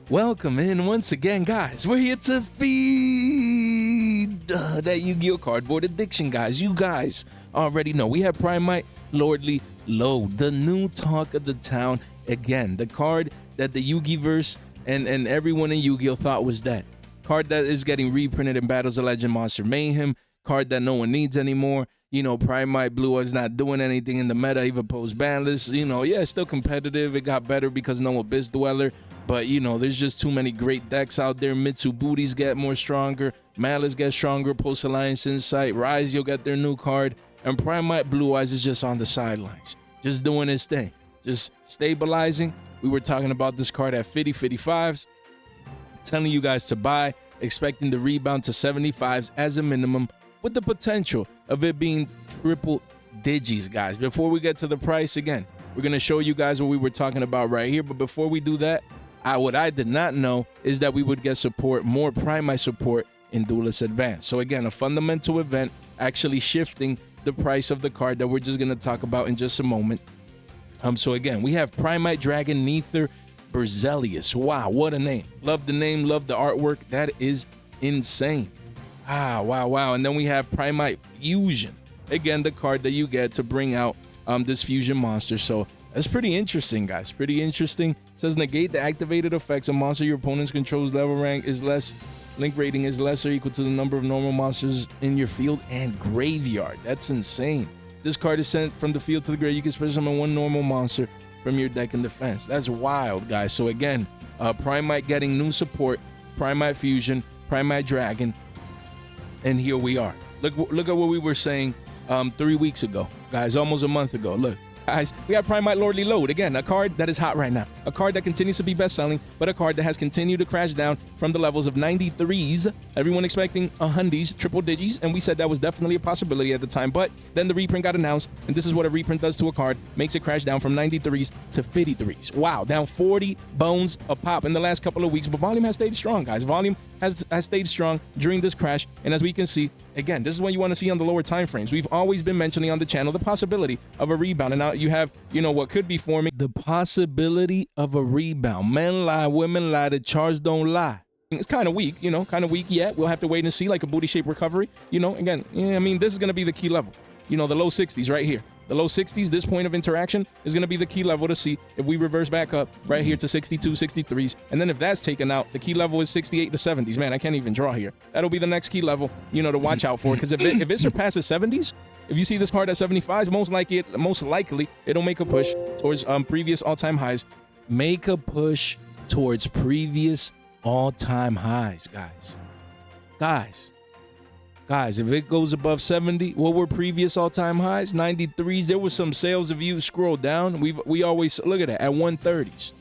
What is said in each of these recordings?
Welcome in once again, guys. We're here to feed that Yu-Gi-Oh cardboard addiction, guys. You guys already know we have Primite Lordly Lode, the new talk of the town. Again, the card that the Yu-Gi-Verse and everyone in Yu-Gi-Oh thought was dead. Card that is getting reprinted in Battles of Legend Monster Mayhem. Card that no one needs anymore. You know, Primite Blue is not doing anything in the meta, even post-banless. You know, yeah, it's still competitive. It got better because no Abyss Dweller. But, you know, there's just too many great decks out there. Mitsu Booties get more stronger. Malice gets stronger. Post-Alliance Insight. Rise, you'll get their new card. And Primite Blue Eyes is just on the sidelines. Just doing his thing. Just stabilizing. We were talking about this card at 50, 55s. Telling you guys to buy. Expecting the rebound to 75s as a minimum. With the potential of it being triple digis, guys. Before we get to the price again, we're going to show you guys what we were talking about right here. But before we do that, what I did not know is that we would get support, more Primite support in Duelist Advance. So again, a fundamental event actually shifting the price of the card that we're just going to talk about in just a moment. So again, we have Primite Dragon Nether Berzelius. Wow, what a name. Love the name, love the artwork. That is insane. Wow. And then we have Primite Fusion. Again, the card that you get to bring out this fusion monster. So that's pretty interesting, guys. Pretty interesting. It says negate the activated effects. A monster your opponent's controls level rank is less. Link rating is less or equal to the number of normal monsters in your field and graveyard. That's insane. This card is sent from the field to the grave. You can special summon one normal monster from your deck in defense. That's wild, guys. So again, Primite getting new support. Primite Fusion, Primite Dragon. And here we are. Look at what we were saying 3 weeks ago, guys, almost a month ago. Look, guys, we have Primite Lordly Lode. Again, a card that is hot right now. A card that continues to be best-selling, but a card that has continued to crash down from the levels of 93s. Everyone expecting 100s, triple digis, and we said that was definitely a possibility at the time. But then the reprint got announced, and this is what a reprint does to a card. Makes it crash down from 93s to 53s. Wow, down 40 bones a pop in the last couple of weeks. But volume has stayed strong, guys. Volume has stayed strong during this crash. And as we can see, again, this is what you want to see on the lower time frames. We've always been mentioning on the channel the possibility of a rebound. And now you have, you know, what could be forming. The possibility of a rebound. Men lie, women lie, the charts don't lie. It's kind of weak, you know, kind of weak yet. We'll have to wait and see, like a booty shape recovery. You know, again, yeah, I mean, this is going to be the key level. You know, the low 60s right here. The low 60s, this point of interaction is going to be the key level to see if we reverse back up right here to 62, 63s. And then if that's taken out, the key level is 68 to 70s. Man, I can't even draw here. That'll be the next key level, you know, to watch out for. Because if it surpasses 70s, if you see this card at 75s, most likely it'll make a push towards previous all-time highs. Make a push towards previous all-time highs, guys. Guys, if it goes above 70, what were previous all-time highs? 93s. There was some sales. If you scroll down, we always look at that at 130s.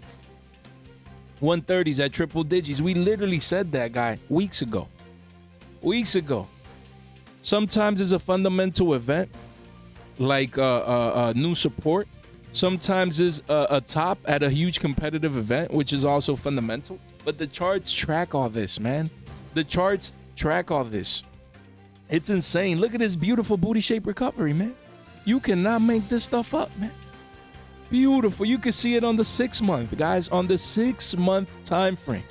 130s at triple digits. We literally said that, guy, weeks ago. Sometimes it's a fundamental event, like new support. Sometimes it's a top at a huge competitive event, which is also fundamental. But the charts track all this, man. The charts track all this. It's insane. Look at this beautiful booty shape recovery, man. You cannot make this stuff up, man. Beautiful. You can see it on the 6 month, guys, on the 6 month time frame.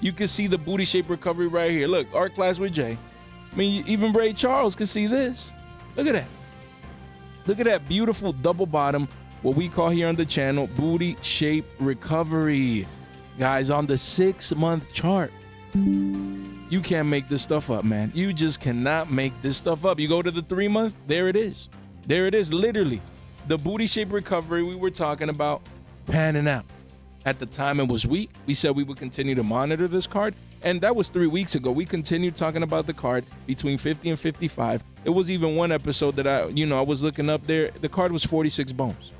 You can see the booty shape recovery right here. Look, Art Class with Jay. I mean, even Ray Charles can see this. Look at that. Look at that beautiful double bottom, what we call here on the channel, booty shape recovery. Guys, on the 6 month chart. You can't make this stuff up, man. You just cannot make this stuff up. You go to the 3 month, there it is. There it is, literally. The booty shape recovery we were talking about panning out. At the time it was weak. We said we would continue to monitor this card. And that was 3 weeks ago. We continued talking about the card between 50 and 55. It was even one episode that I was looking up there. The card was 46 bones.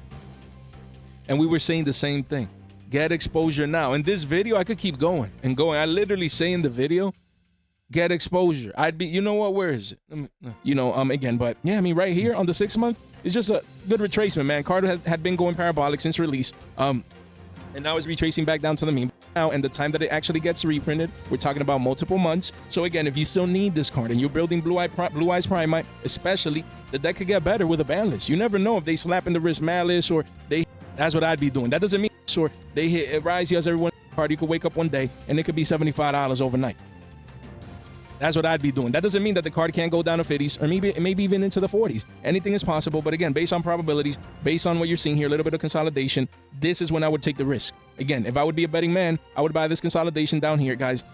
And we were saying the same thing. Get exposure now. In this video, I could keep going and going. I literally say in the video, get exposure. I'd be, you know what, where is it? Again, but yeah, I mean, right here on the 6 month, it's just a good retracement, man. Card had been going parabolic since release. And now it's retracing back down to the mean. Now, and the time that it actually gets reprinted, we're talking about multiple months. So again, if you still need this card and you're building Blue Eyes Primite, especially, the deck could get better with a ban list. You never know if they slap in the wrist Malice or they. That's what I'd be doing. That doesn't mean or they hit Rise, yes, everyone. card, you could wake up one day and it could be $75 overnight. That's what I'd be doing. That doesn't mean that the card can't go down to 50s or maybe even into the 40s. Anything is possible. But again, based on probabilities, based on what you're seeing here, a little bit of consolidation, this is when I would take the risk. Again, if I would be a betting man, I would buy this consolidation down here, guys.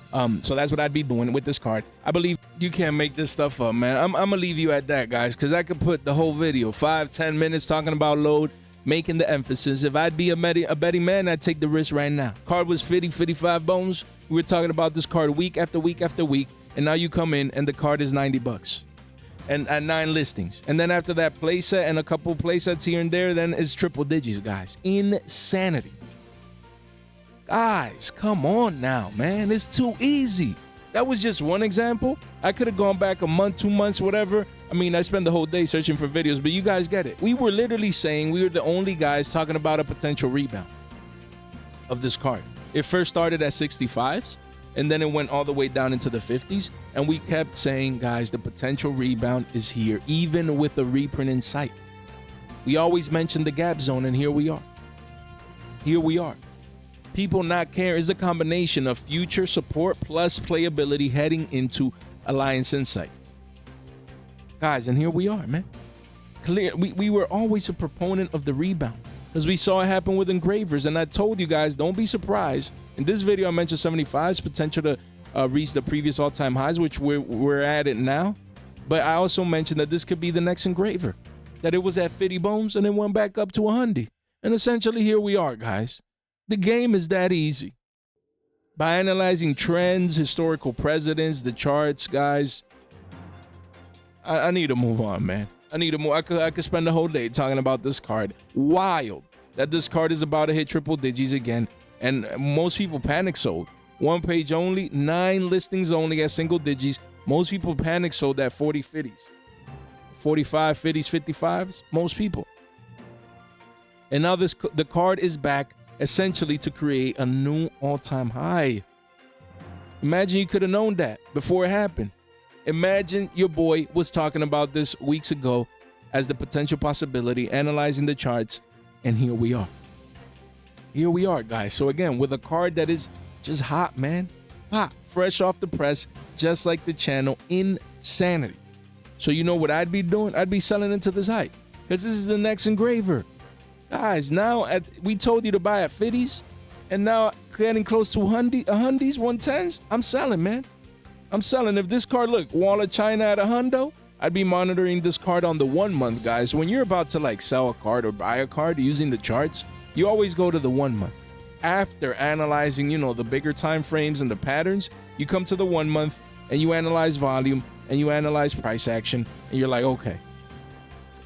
So that's what I'd be doing with this card. I believe you can't make this stuff up, man. I'm going to leave you at that, guys, because I could put the whole video, 5-10 minutes talking about Lode, making the emphasis. If I'd be a betting man, I'd take the risk right now. Card was 55 bones. We were talking about this card week after week after week. And now you come in and the card is $90 and at 9 listings. And then after that playset and a couple playsets here and there, then it's triple digits, guys. Insanity. Guys, come on now, man. It's too easy. That was just one example. I could have gone back a month, 2 months, whatever. I mean, I spent the whole day searching for videos, but you guys get it. We were literally saying we were the only guys talking about a potential rebound of this card. It first started at 65s. And then it went all the way down into the 50s. And we kept saying, guys, the potential rebound is here, even with a reprint in sight. We always mentioned the gap zone, and here we are. Here we are. People not caring is a combination of future support plus playability heading into Alliance Insight. Guys, and here we are, man. Clear. We were always a proponent of the rebound because we saw it happen with engravers. And I told you guys, don't be surprised. In this video, I mentioned 75's potential to reach the previous all-time highs, which we're at it now. But I also mentioned that this could be the next engraver, that it was at 50 bones and it went back up to 100. And essentially, here we are, guys. The game is that easy. By analyzing trends, historical precedents, the charts, guys, I need to move on, man. I need to move. I could spend the whole day talking about this card. Wild that this card is about to hit triple digits again. And most people panic sold. 1 page only, 9 listings only at single digits. Most people panic sold at 40 50s. 45 50s, 55s. Most people. And now the card is back essentially to create a new all-time high. Imagine you could have known that before it happened. Imagine your boy was talking about this weeks ago as the potential possibility, analyzing the charts, and here we are. Here we are, guys. So again, with a card that is just hot, man. Hot, fresh off the press, just like the channel. Insanity. So you know what I'd be doing? I'd be selling into this hype because this is the next engraver. Guys, now we told you to buy at 50s, and now getting close to 100s, 110s, I'm selling, man. I'm selling. If this card, look, Wall of China at $100, I'd be monitoring this card on the 1 month, guys. When you're about to like sell a card or buy a card using the charts, you always go to the 1 month. After analyzing, you know, the bigger time frames and the patterns, you come to the 1 month and you analyze volume and you analyze price action, and you're like, okay,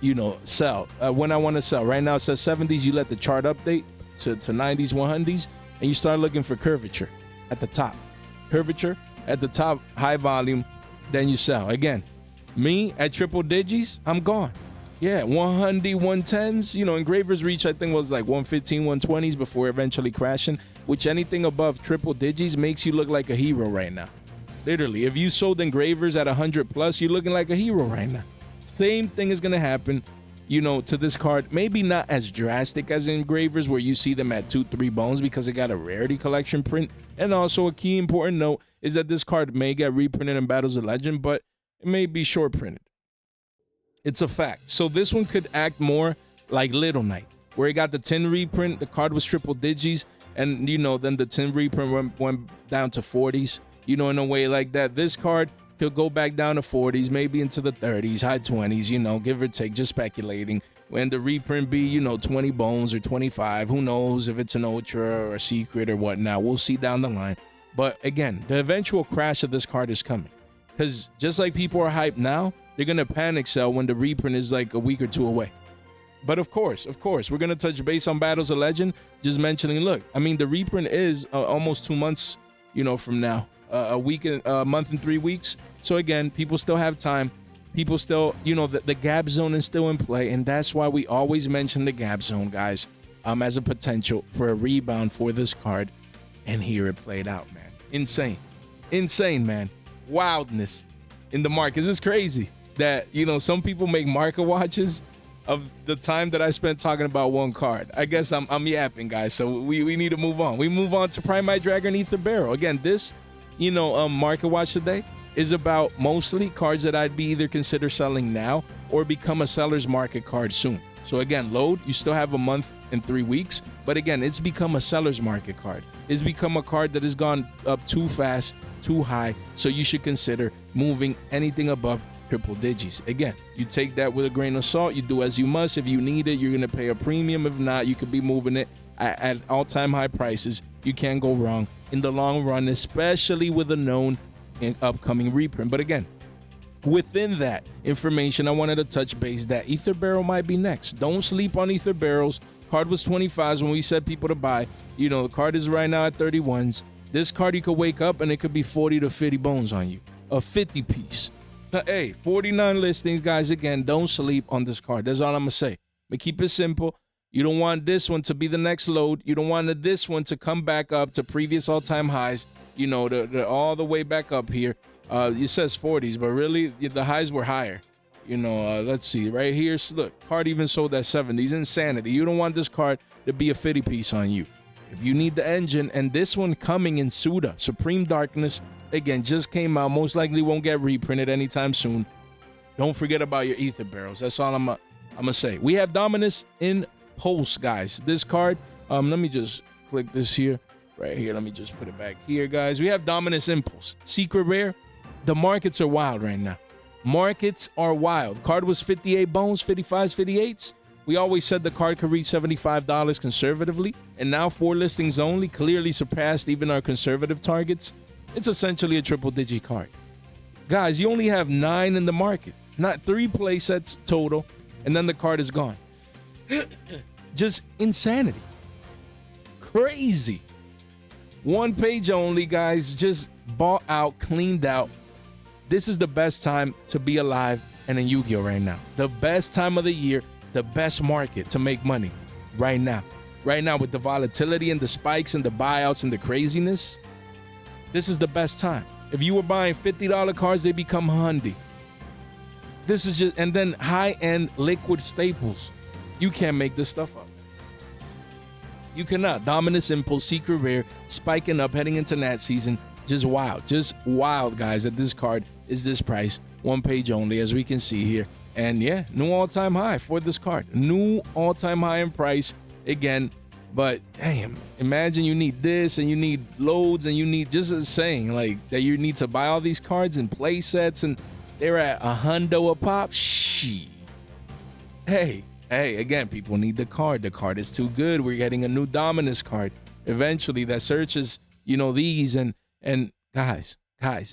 you know, sell. When I want to sell. Right now it says 70s, you let the chart update to 90s, 100s, and you start looking for curvature at the top. Curvature at the top, high volume, then you sell. Again, me at triple digits, I'm gone. Yeah, 100, 110s, you know, engravers reach, I think, was like 115, 120s before eventually crashing, which anything above triple digits makes you look like a hero right now. Literally, if you sold engravers at 100 plus, you're looking like a hero right now. Same thing is going to happen, you know, to this card. Maybe not as drastic as engravers where you see them at 2-3 bones because it got a rarity collection print. And also a key important note is that this card may get reprinted in Battles of Legend, but it may be short printed. It's a fact. So this one could act more like Little Knight, where it got the 10 reprint, the card was triple digits, and, you know, then the 10 reprint went down to 40s, you know, in a way like that. This card could go back down to 40s, maybe into the 30s, high 20s, you know, give or take, just speculating. When the reprint be, you know, 20 bones or 25, who knows if it's an ultra or a secret or whatnot. We'll see down the line. But again, the eventual crash of this card is coming. Because just like people are hyped now, they're going to panic sell when the reprint is like a week or two away. But of course, we're going to touch base on Battles of Legend. Just mentioning, look, I mean, the reprint is almost 2 months, you know, from now. A month and 3 weeks. So again, people still have time. People still, you know, the gap zone is still in play. And that's why we always mention the gap zone, guys, as a potential for a rebound for this card. And here it played out, man. Insane, man. Wildness in the market. It's crazy that, you know, some people make market watches of the time that I spent talking about one card. I guess I'm yapping, guys. So we need to move on. We move on to Primite Dragon Ether Barrel. Again, this, market watch today is about mostly cards that I'd be either consider selling now or become a seller's market card soon. So again, Lode, you still have a month and 3 weeks, but again, it's become a seller's market card. It's become a card that has gone up too fast, too high, so you should consider moving anything above triple digits. Again, you take that with a grain of salt. You do as you must. If you need it, you're going to pay a premium. If not, you could be moving it at all-time high prices. You can't go wrong in the long run, especially with a known and upcoming reprint. But again, within that information, I wanted to touch base that Ether Barrel might be next. Don't sleep on Ether Barrels. Card was 25s when we said people to buy. The card is right now at 31s. This card, you could wake up and it could be 40 to 50 bones on you. A 50 piece. Hey, 49 listings, guys. Again, don't sleep on this card. That's all I'm going to say. But keep it simple. You don't want this one to be the next Lode. You don't want this one to come back up to previous all-time highs, all the way back up here. It says 40s, but really, the highs were higher. Let's see. Right here, look, card even sold at 70s. Insanity. You don't want this card to be a 50 piece on you. If you need the engine, and this one coming in Suda, Supreme Darkness, again, just came out. Most likely won't get reprinted anytime soon. Don't forget about your Ether Barrels. That's all I'm gonna say. We have Dominus Impulse, guys. This card, let me just click this here. Right here, let me just put it back here, guys. We have Dominus Impulse. Secret rare. The markets are wild right now. Markets are wild. Card was 58 bones, 55s, 58s. We always said the card could reach $75 conservatively, and now 4 listings only, clearly surpassed even our conservative targets. It's essentially a triple-digit card. Guys, you only have 9 in the market, not 3 play sets total, and then the card is gone. Just insanity. Crazy. 1 page only, guys, just bought out, cleaned out. This is the best time to be alive and in Yu-Gi-Oh right now. The best time of the year, the best market to make money right now. Right now, with the volatility and the spikes and the buyouts and the craziness, this is the best time. If you were buying $50 cards, they become $100. This is just, and then high-end liquid staples. You can't make this stuff up. You cannot. Dominus Impulse, secret rare, spiking up, heading into Nat season. Just wild, guys, that this card is this price. 1 page only, as we can see here. And yeah, new all-time high for this card. New all-time high in price again. But damn, imagine you need this and you need loads and you need, just saying like that you need to buy all these cards and play sets and they're at $100 a pop. Shit. Hey, again, people need the card. The card is too good. We're getting a new Dominus card eventually that searches, these and guys,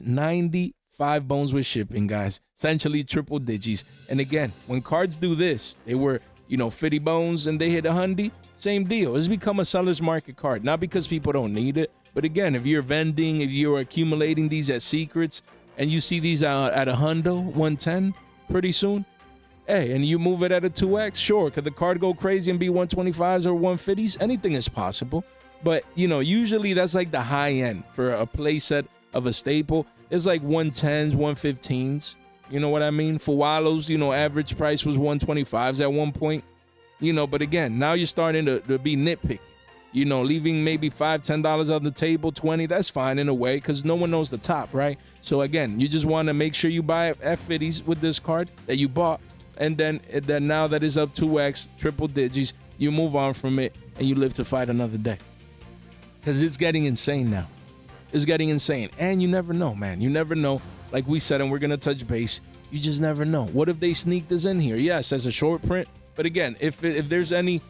95 bones with shipping, guys. Essentially triple digits. And again, when cards do this, they were, 50 bones and they hit 100, same deal. It's become a seller's market card. Not because people don't need it, but again, if you're vending, if you're accumulating these at secrets and you see these out at 100, 110 pretty soon, hey, and you move it at a 2x, sure. Could the card go crazy and be 125s or 150s? Anything is possible. But, usually that's like the high end for a play set of a staple. It's like 110s, 115s. You know what I mean? For Wallows, average price was 125s at one point. But again, now you're starting to be nitpicky. Leaving maybe $5, $10 on the table, 20, that's fine in a way because no one knows the top, right? So again, you just want to make sure you buy F50s with this card that you bought. And then now that is up 2x, triple digits, you move on from it and you live to fight another day. Because it's getting insane now. It's getting insane. And you never know, man. You never know. Like we said, and we're going to touch base, you just never know. What if they sneak this in here? Yes, as a short print. But again, if there's any,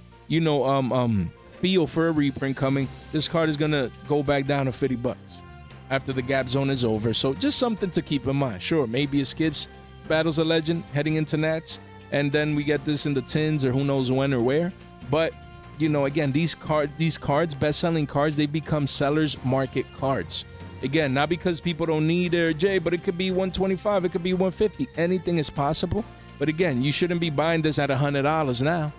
feel for a reprint coming, this card is going to go back down to $50 after the gap zone is over. So just something to keep in mind. Sure, maybe it skips Battles of Legend heading into Nats, and then we get this in the tins or who knows when or where. But again, these cards, best-selling cards, they become sellers market cards. Again, not because people don't need it, Jay, but it could be 125, it could be 150. Anything is possible. But again, you shouldn't be buying this at $100 now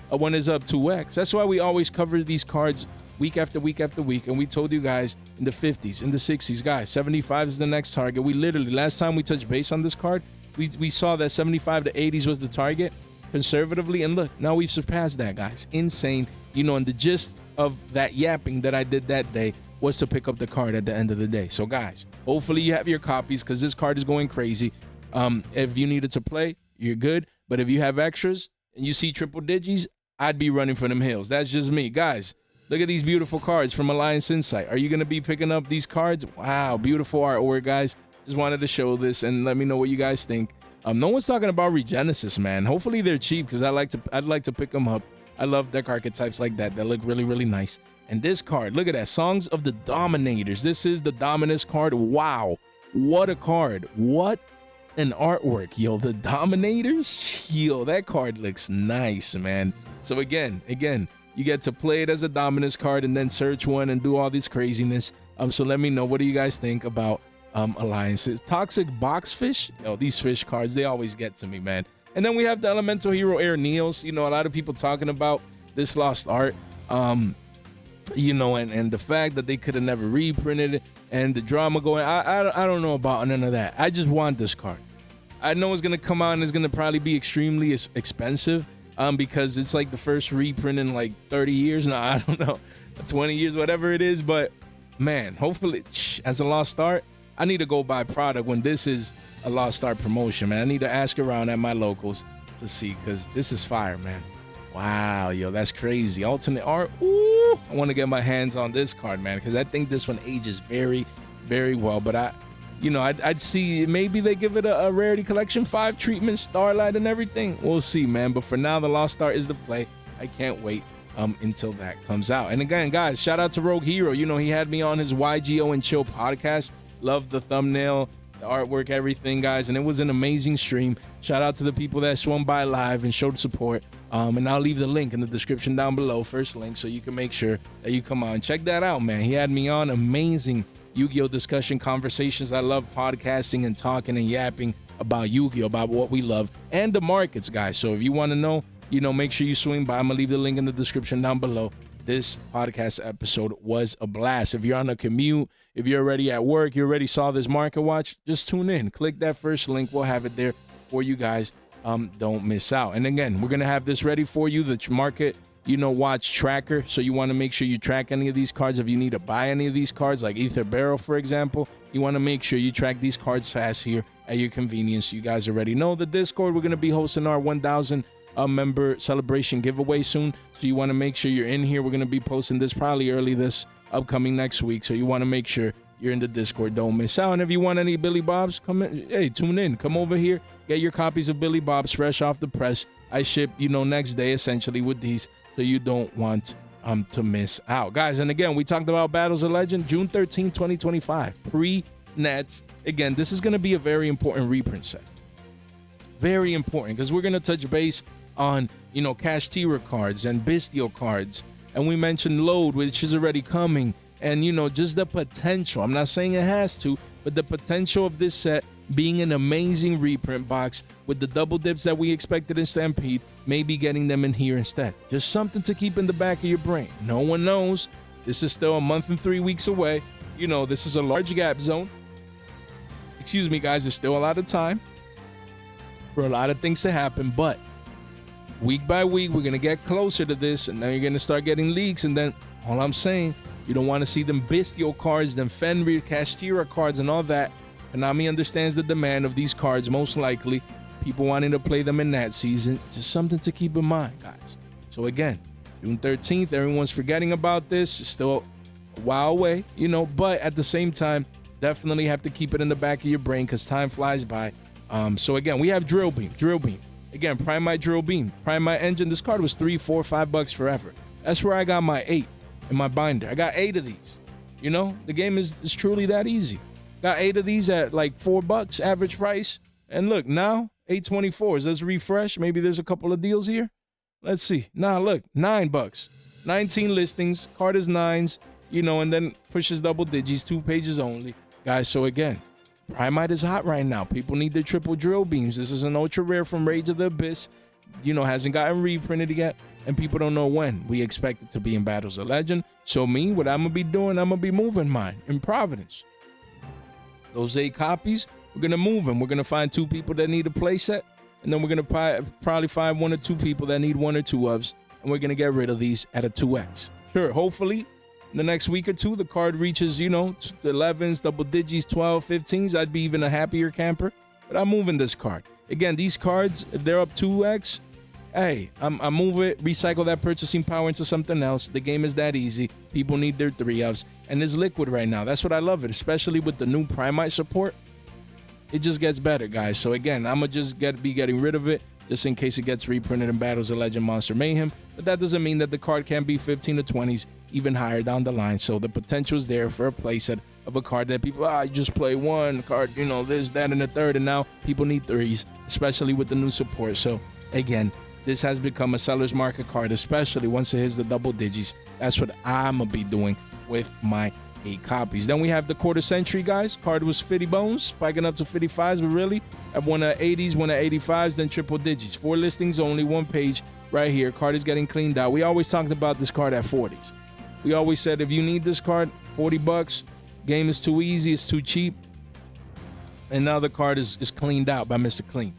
when it's up 2x. That's why we always cover these cards week after week after week. And we told you guys in the 50s, in the 60s, guys, 75 is the next target. We literally, last time we touched base on this card, we saw that 75 to 80s was the target. conservatively. And look, now we've surpassed that, guys. Insane. You know, and the gist of that yapping that I did that day was to pick up the card at the end of the day. So guys, hopefully you have your copies, because this card is going crazy. If you needed to play, you're good. But if you have extras and you see triple digis, I'd be running for them hills. That's just me. Guys, look at these beautiful cards from Alliance Insight. Are you going to be picking up these cards? Wow, beautiful artwork, guys. Just wanted to show this and let me know what you guys think. No one's talking about Regenesis, man. Hopefully they're cheap, because I'd like to pick them up. I love deck archetypes like that look really, really nice. And this card, look at that, Songs of the Dominators. This is the Dominus card. Wow, what a card. What an artwork, yo. The Dominators, yo, that card looks nice, man. So again, you get to play it as a Dominus card and then search one and do all this craziness. So let me know, what do you guys think about alliances? Toxic Boxfish, yo, these fish cards, they always get to me, man. And then we have the Elemental Hero Air Neos. You know, a lot of people talking about this lost art. You know, and the fact that they could have never reprinted it, and the drama going, I don't know about none of that. I just want this card. I know it's gonna come out and it's gonna probably be extremely expensive, because it's like the first reprint in like 30 years now. I don't know, 20 years, whatever it is. But man, hopefully, as a lost art, I need to go buy product when this is a lost art promotion, man. I need to ask around at my locals to see, because this is fire, man. Wow, yo, that's crazy. Alternate art. Ooh, I want to get my hands on this card, man, because I think this one ages very, very well. But I'd see maybe they give it a rarity collection 5 treatment, Starlight and everything. We'll see, man. But for now, the lost art is the play. I can't wait until that comes out. And again, guys, shout out to Rogue Hero. You know, he had me on his Yugioh and Chill podcast. Love the thumbnail, the artwork, everything, guys. And it was an amazing stream. Shout out to the people that swung by live and showed support. And I'll leave the link in the description down below, first link, so you can make sure that you come on. Check that out, man. He had me on. Amazing Yu-Gi-Oh discussion conversations. I love podcasting and talking and yapping about Yu-Gi-Oh, about what we love and the markets, guys. So if you want to know, you know, make sure you swing by. I'm going to leave the link in the description down below. This podcast episode was a blast. If you're on a commute, if you're already at work, you already saw this market watch, just tune in. Click that first link. We'll have it there for you guys. Don't miss out. And again, we're going to have this ready for you, the market, you know, watch tracker. So you want to make sure you track any of these cards. If you need to buy any of these cards, like Ether Barrel, for example, you want to make sure you track these cards fast here at your convenience. You guys already know the Discord. We're going to be hosting our 1,000 member celebration giveaway soon. So you want to make sure you're in here. We're going to be posting this probably early this upcoming next week. So you want to make sure you're in the Discord. Don't miss out. And if you want any Billy Bobs, come in. Hey, tune in. Come over here. Get your copies of Billy Bobs fresh off the press. I ship, you know, next day essentially with these, so you don't want to miss out, guys. And again, we talked about Battles of Legend, June 13, 2025, pre-nets. Again, this is going to be a very important reprint set. Very important, because we're going to touch base on, you know, Kashtira cards and Bystial cards. And we mentioned Lode, which is already coming. And, you know, just the potential. I'm not saying it has to, but the potential of this set being an amazing reprint box with the double dips that we expected in Stampede, maybe getting them in here instead. Just something to keep in the back of your brain. No one knows. This is still a month and 3 weeks away. You know, this is a large gap zone. Excuse me, guys. There's still a lot of time for a lot of things to happen, but week by week, we're going to get closer to this, and then you're going to start getting leaks. And then all I'm saying, you don't want to see them Bystial cards, them Fenrir, Kashtira cards, and all that. Konami understands the demand of these cards, most likely. People wanting to play them in that season. Just something to keep in mind, guys. So again, June 13th, everyone's forgetting about this. It's still a while away, you know, but at the same time, definitely have to keep it in the back of your brain because time flies by. So again, we have Drillbeam. Again, Primite Drillbeam, Primite Engine. This card was $3, $4, $5 forever. That's where I got my 8 in my binder. I got 8 of these. You know, the game is truly that easy. Got 8 of these at like $4 average price. And look, now 824s. Let's refresh. Maybe there's a couple of deals here. Let's see. Nah, look, $9. 19 listings. Card is 9s, you know, and then pushes double digits, 2 pages only. Guys, so again, Primite is hot right now. People need their triple drill beams. This is an ultra rare from Rage of the Abyss. You know, hasn't gotten reprinted yet, and people don't know when. We expect it to be in Battles of Legend. So me, what I'm going to be doing, I'm going to be moving mine in Providence. Those 8 copies, we're going to move them. We're going to find 2 people that need a play set. And then we're going to probably find 1 or 2 people that need 1 or 2 ofs. And we're going to get rid of these at a 2x. Sure, hopefully in the next week or 2, the card reaches, you know, the 11s, double digits, 12, 15s. I'd be even a happier camper. But I'm moving this card. Again, these cards, if they're up 2x, hey, I'm move it, recycle that purchasing power into something else. The game is that easy. People need their 3 ofs. And it's liquid right now. That's what I love it, especially with the new Primite support. It just gets better, guys. So again, I'm going to just be getting rid of it just in case it gets reprinted in Battles of Legend Monster Mayhem. But that doesn't mean that the card can't be 15 to 20s, even higher down the line. So the potential is there for a playset of a card that people, you just play 1 card, you know, this, that, and the third. And now people need 3s, especially with the new support. So again, this has become a seller's market card, especially once it hits the double digits. That's what I'm going to be doing with my 8 copies. Then we have the quarter century, guys. Card was 50 bones, spiking up to 55s, but really at 1 at 80s, 1 at 85s, then triple digits. 4 listings only, 1 page right here. Card is getting cleaned out. We always talked about this card at 40s. We always said if you need this card, 40 bucks. Game is too easy, it's too cheap. And now the card is cleaned out by Mr. Clean.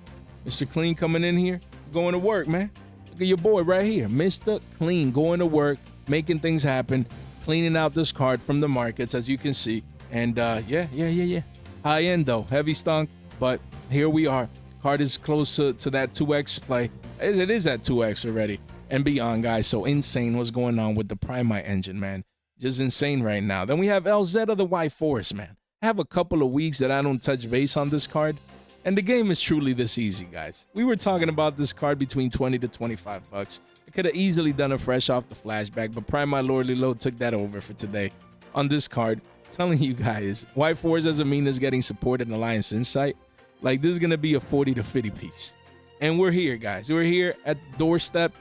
Mr. Clean coming in here, going to work, man. Look at your boy right here, Mr. Clean, going to work, making things happen, cleaning out this card from the markets, as you can see. And yeah. High end though, heavy stunk, but here we are. Card is close to that 2x play. It is at 2x already and beyond, guys. So insane what's going on with the Primite engine, man. Just insane right now. Then we have LZ, the White Forest, man. I have a couple of weeks that I don't touch base on this card. And the game is truly this easy, guys. We were talking about this card between 20 to 25 bucks. I could have easily done a fresh off the flashback, but Primite Lordly Lode took that over for today on this card. Telling you guys, White Forest doesn't mean it's getting supported in Alliance Insight. Like, this is going to be a 40 to 50 piece. And we're here, guys. We're here at the doorstep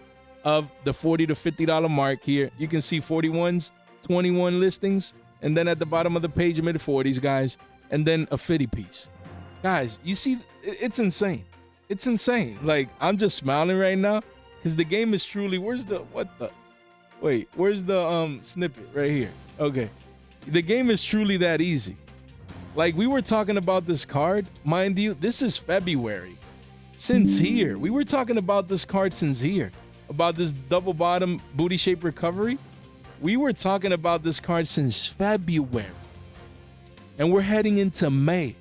of the $40 to $50 mark here. You can see 41s, 21 listings, and then at the bottom of the page, mid-40s, guys, and then a 50 piece. Guys, you see, it's insane. It's insane. Like, I'm just smiling right now because the game is truly, where's the snippet right here? Okay. The game is truly that easy. Like, we were talking about this card. Mind you, this is February. Since here. We were talking about this card since here. About this double bottom booty shape recovery. We were talking about this card since February. And we're heading into May.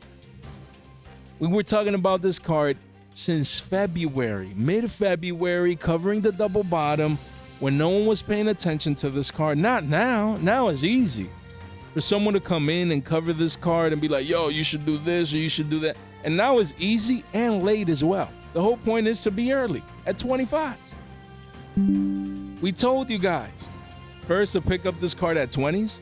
We were talking about this card since February. Mid-February, covering the double bottom when no one was paying attention to this card. Not now. Now it's easy for someone to come in and cover this card and be like, yo, you should do this or you should do that. And now it's easy and late as well. The whole point is to be early at 25. We told you guys first to pick up this card at 20s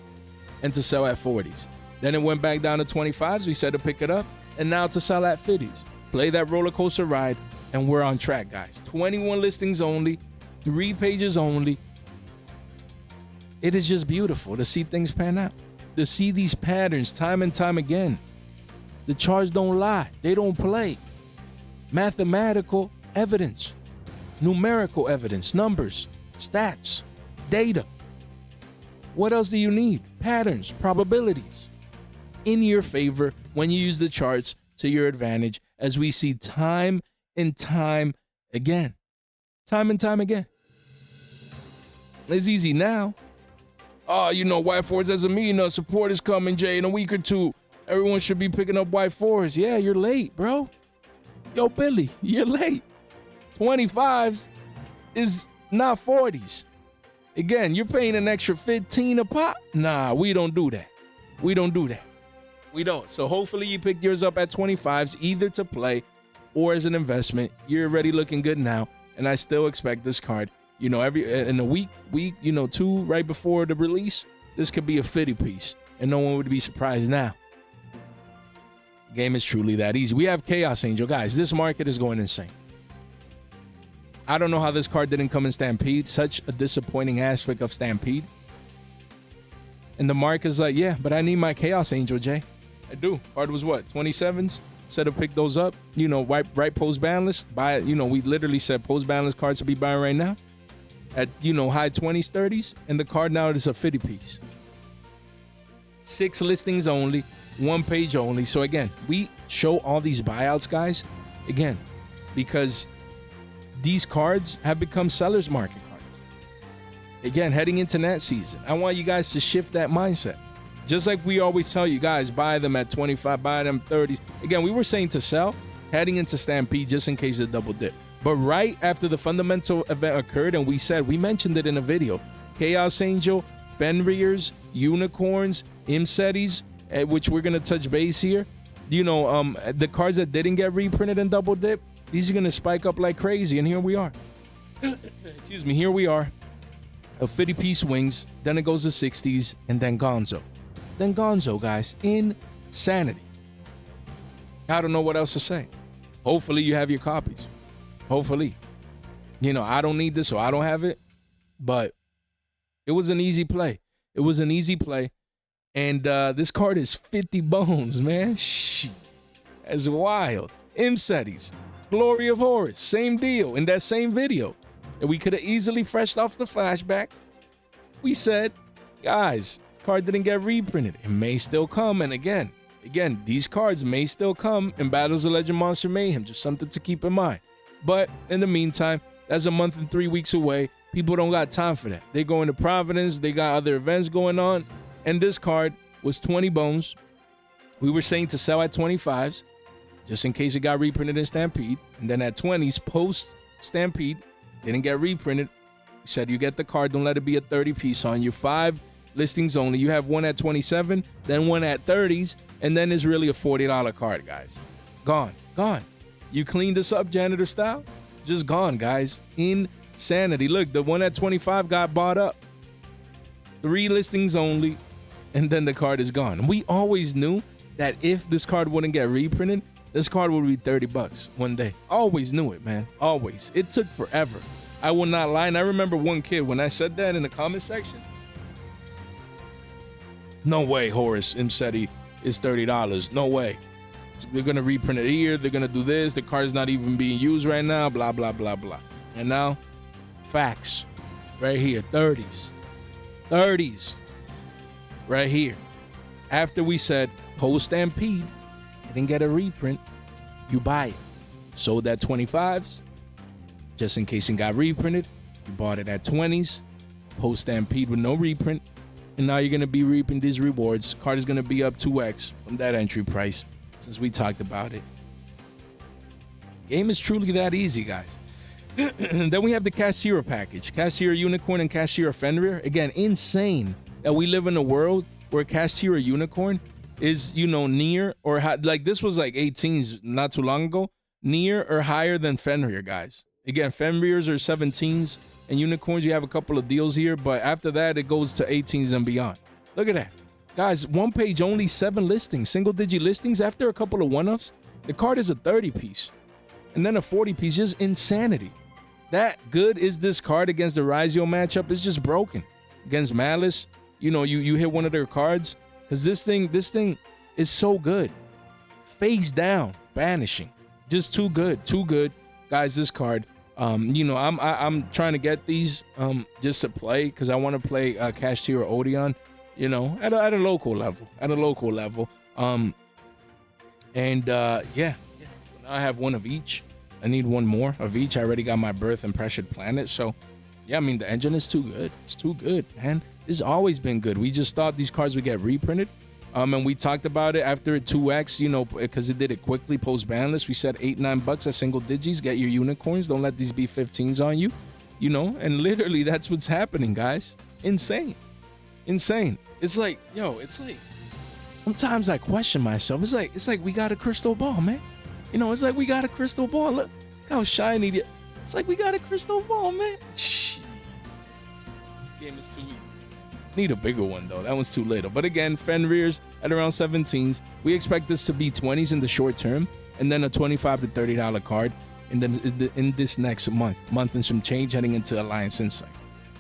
and to sell at 40s. Then it went back down to 25s. We said to pick it up and now to sell at 50s. Play that roller coaster ride and we're on track, guys. 21 listings only, 3 pages only. It is just beautiful to see things pan out, to see these patterns time and time again. The charts don't lie. They don't play. Mathematical evidence, numerical evidence, numbers, stats, data. What else do you need? Patterns, probabilities in your favor when you use the charts to your advantage, as we see time and time again. Time and time again. It's easy now. Oh, you know, White Forest doesn't mean support is coming, Jay, in a week or 2. Everyone should be picking up White Forest. Yeah, you're late, bro. Yo, Billy, you're late. 25s is not 40s. Again, you're paying an extra 15 a pop. Nah, we don't do that. We don't do that. We don't. So hopefully you picked yours up at 25s, either to play or as an investment. You're already looking good now. And I still expect this card, you know, in a week, 2 right before the release, this could be a 50 piece. And no one would be surprised now. Game is truly that easy. We have Chaos Angel. Guys, this market is going insane. I don't know how this card didn't come in Stampede. Such a disappointing aspect of Stampede. And the market's like, yeah, but I need my Chaos Angel, Jay. I do. Card was what? 27s? Said to pick those up. You know, right post ban list. Buy it. You know, we literally said post ban list cards to be buying right now. At, high 20s, 30s. And the card now is a 50 piece. 6 listings only. 1 page only. So again, we show all these buyouts, guys. Again, because these cards have become seller's market cards. Again, heading into that season, I want you guys to shift that mindset. Just like we always tell you guys, buy them at 25, buy them 30s. Again, we were saying to sell heading into Stampede just in case of double dip. But right after the fundamental event occurred, and we mentioned it in a video, Chaos Angel, Fenrir's, Unicorns, Imsetis, which we're going to touch base here. You know, the cards that didn't get reprinted in double dip, these are going to spike up like crazy. And here we are. Excuse me, here we are. A 50-piece wings, then it goes to 60s, and then Gonzo. Then Gonzo, guys. Insanity. I don't know what else to say. Hopefully you have your copies. Hopefully. You know, I don't need this, so I don't have it. But it was an easy play. It was an easy play. And this card is 50 bones, man. Shh. That's wild. Imsetis. Glory of Horus. Same deal in that same video. And we could have easily freshed off the flashback. We said, guys, this card didn't get reprinted. It may still come. And again, these cards may still come in Battles of Legend Monster Mayhem. Just something to keep in mind. But in the meantime, that's a month and 3 weeks away. People don't got time for that. They going to Providence. They got other events going on. And this card was 20 bones. We were saying to sell at 25s, just in case it got reprinted in Stampede. And then at 20s, post-Stampede, didn't get reprinted. We said you get the card, don't let it be a 30-piece on you. 5 listings only. You have one at 27, then one at 30s, and then it's really a $40 card, guys. Gone. You cleaned this up janitor style? Just gone, guys. Insanity. Look, the one at 25 got bought up. 3 listings only, and then the card is gone. And we always knew that if this card wouldn't get reprinted, this card would be $30 one day. Always knew it, man. Always. It took forever. I will not lie. And I remember one kid, when I said that in the comment section, no way Horus Imseti is $30. No way. They're going to reprint it here. They're going to do this. The card's not even being used right now. Blah, blah, blah, blah. And now, facts. Right here. 30s. 30s. Right here. After we said post-Stampede, didn't get a reprint, you buy it. Sold at 25s, just in case it got reprinted. You bought it at 20s, post-Stampede with no reprint, and now you're going to be reaping these rewards. Card is going to be up 2x from that entry price, since we talked about it. Game is truly that easy, guys. Then we have the Kashtira package. Kashtira Unicorn and Kashtira Fenrir. Again, insane that we live in a world where Kashtira Unicorn is, you know, near or like this was like 18s not too long ago, near or higher than Fenrir, guys. Again, Fenrirs are 17s, and Unicorns, you have a couple of deals here, but after that, it goes to 18s and beyond. Look at that. Guys, one page only, 7 listings, single-digit listings. After a couple of one-offs, the card is a 30-piece, and then a 40-piece, just insanity. That good is this card against the Yugioh matchup is just broken. Against Malice, you know, you hit one of their cards, because this thing is so good. Face down, banishing. Just too good. Guys, this card, you know, I'm trying to get these just to play, because I want to play Kashtira Odeon, you know, at a local level. Yeah. Now I have one of each. I need one more of each. I already got my Birth and Pressured Planet. So, yeah, I mean, the engine is too good. It's too good, man. It's always been good. We just thought these cards would get reprinted. And we talked about it after it 2x, you know, because it did it quickly post-ban list. We said $8-9 at single digits. Get your unicorns. Don't let these be 15s on you, you know. And literally, that's what's happening, guys. Insane. It's like, yo, it's like, sometimes I question myself. It's like we got a crystal ball, man. You know, it's like we got a crystal ball. Look how shiny it is. It's like we got a crystal ball, man. Shh. This game is too weak. Need a bigger one, though. That one's too little. But again, Fenrir's at around 17s. We expect this to be 20s in the short term, and then a $25 to $30 card in this next month and some change heading into Alliance Insight.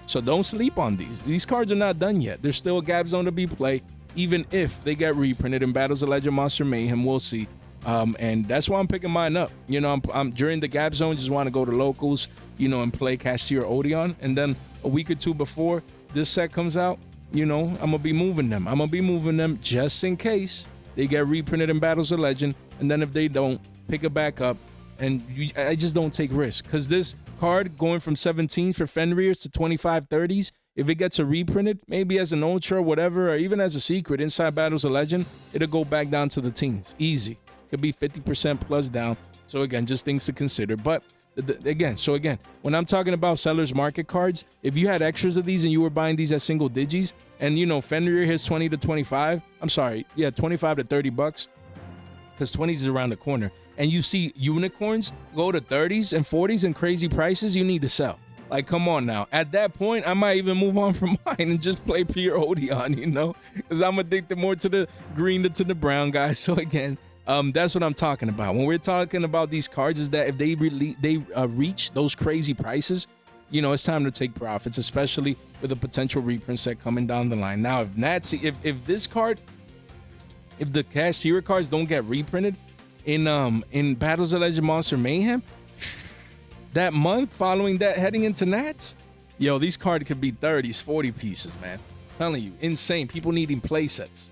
So don't sleep on these. These cards are not done yet. There's still a gap zone to be played, even if they get reprinted in Battles of Legend Monster Mayhem. We'll see. And that's why I'm picking mine up. You know, I'm during the gap zone, just want to go to locals, you know, and play Kashtira Odeon. And then a week or two before this set comes out, you know, I'm going to be moving them. Just in case they get reprinted in Battles of Legend. And then if they don't, pick it back up And I just don't take risks, because this card going from 17 for Fenrir's to 25 30s, if it gets a reprinted, maybe as an ultra or whatever, or even as a secret inside Battles of Legend, it'll go back down to the teens. Easy. Could be 50% plus down. So again, just things to consider. But again, when I'm talking about seller's market cards, if you had extras of these and you were buying these at single digis, and you know Fenrir hits 20 to 25, I'm sorry, yeah, 25 to 30 bucks, because 20s is around the corner, and you see unicorns go to 30s and 40s and crazy prices, you need to sell. Like, come on now. At that point, I might even move on from mine and just play pure Odeon, you know, because I'm addicted more to the green than to the brown, guys. So again, that's what I'm talking about. When we're talking about these cards, is that if they reach those crazy prices, you know, it's time to take profits, especially with a potential reprint set coming down the line. Now, if Nazi, if this card, if the Kashtira cards don't get reprinted in Battles of Legend Monster Mayhem, that month following that, heading into Nats, yo, these cards could be 30s, 40 pieces, man. I'm telling you, insane. People needing play sets.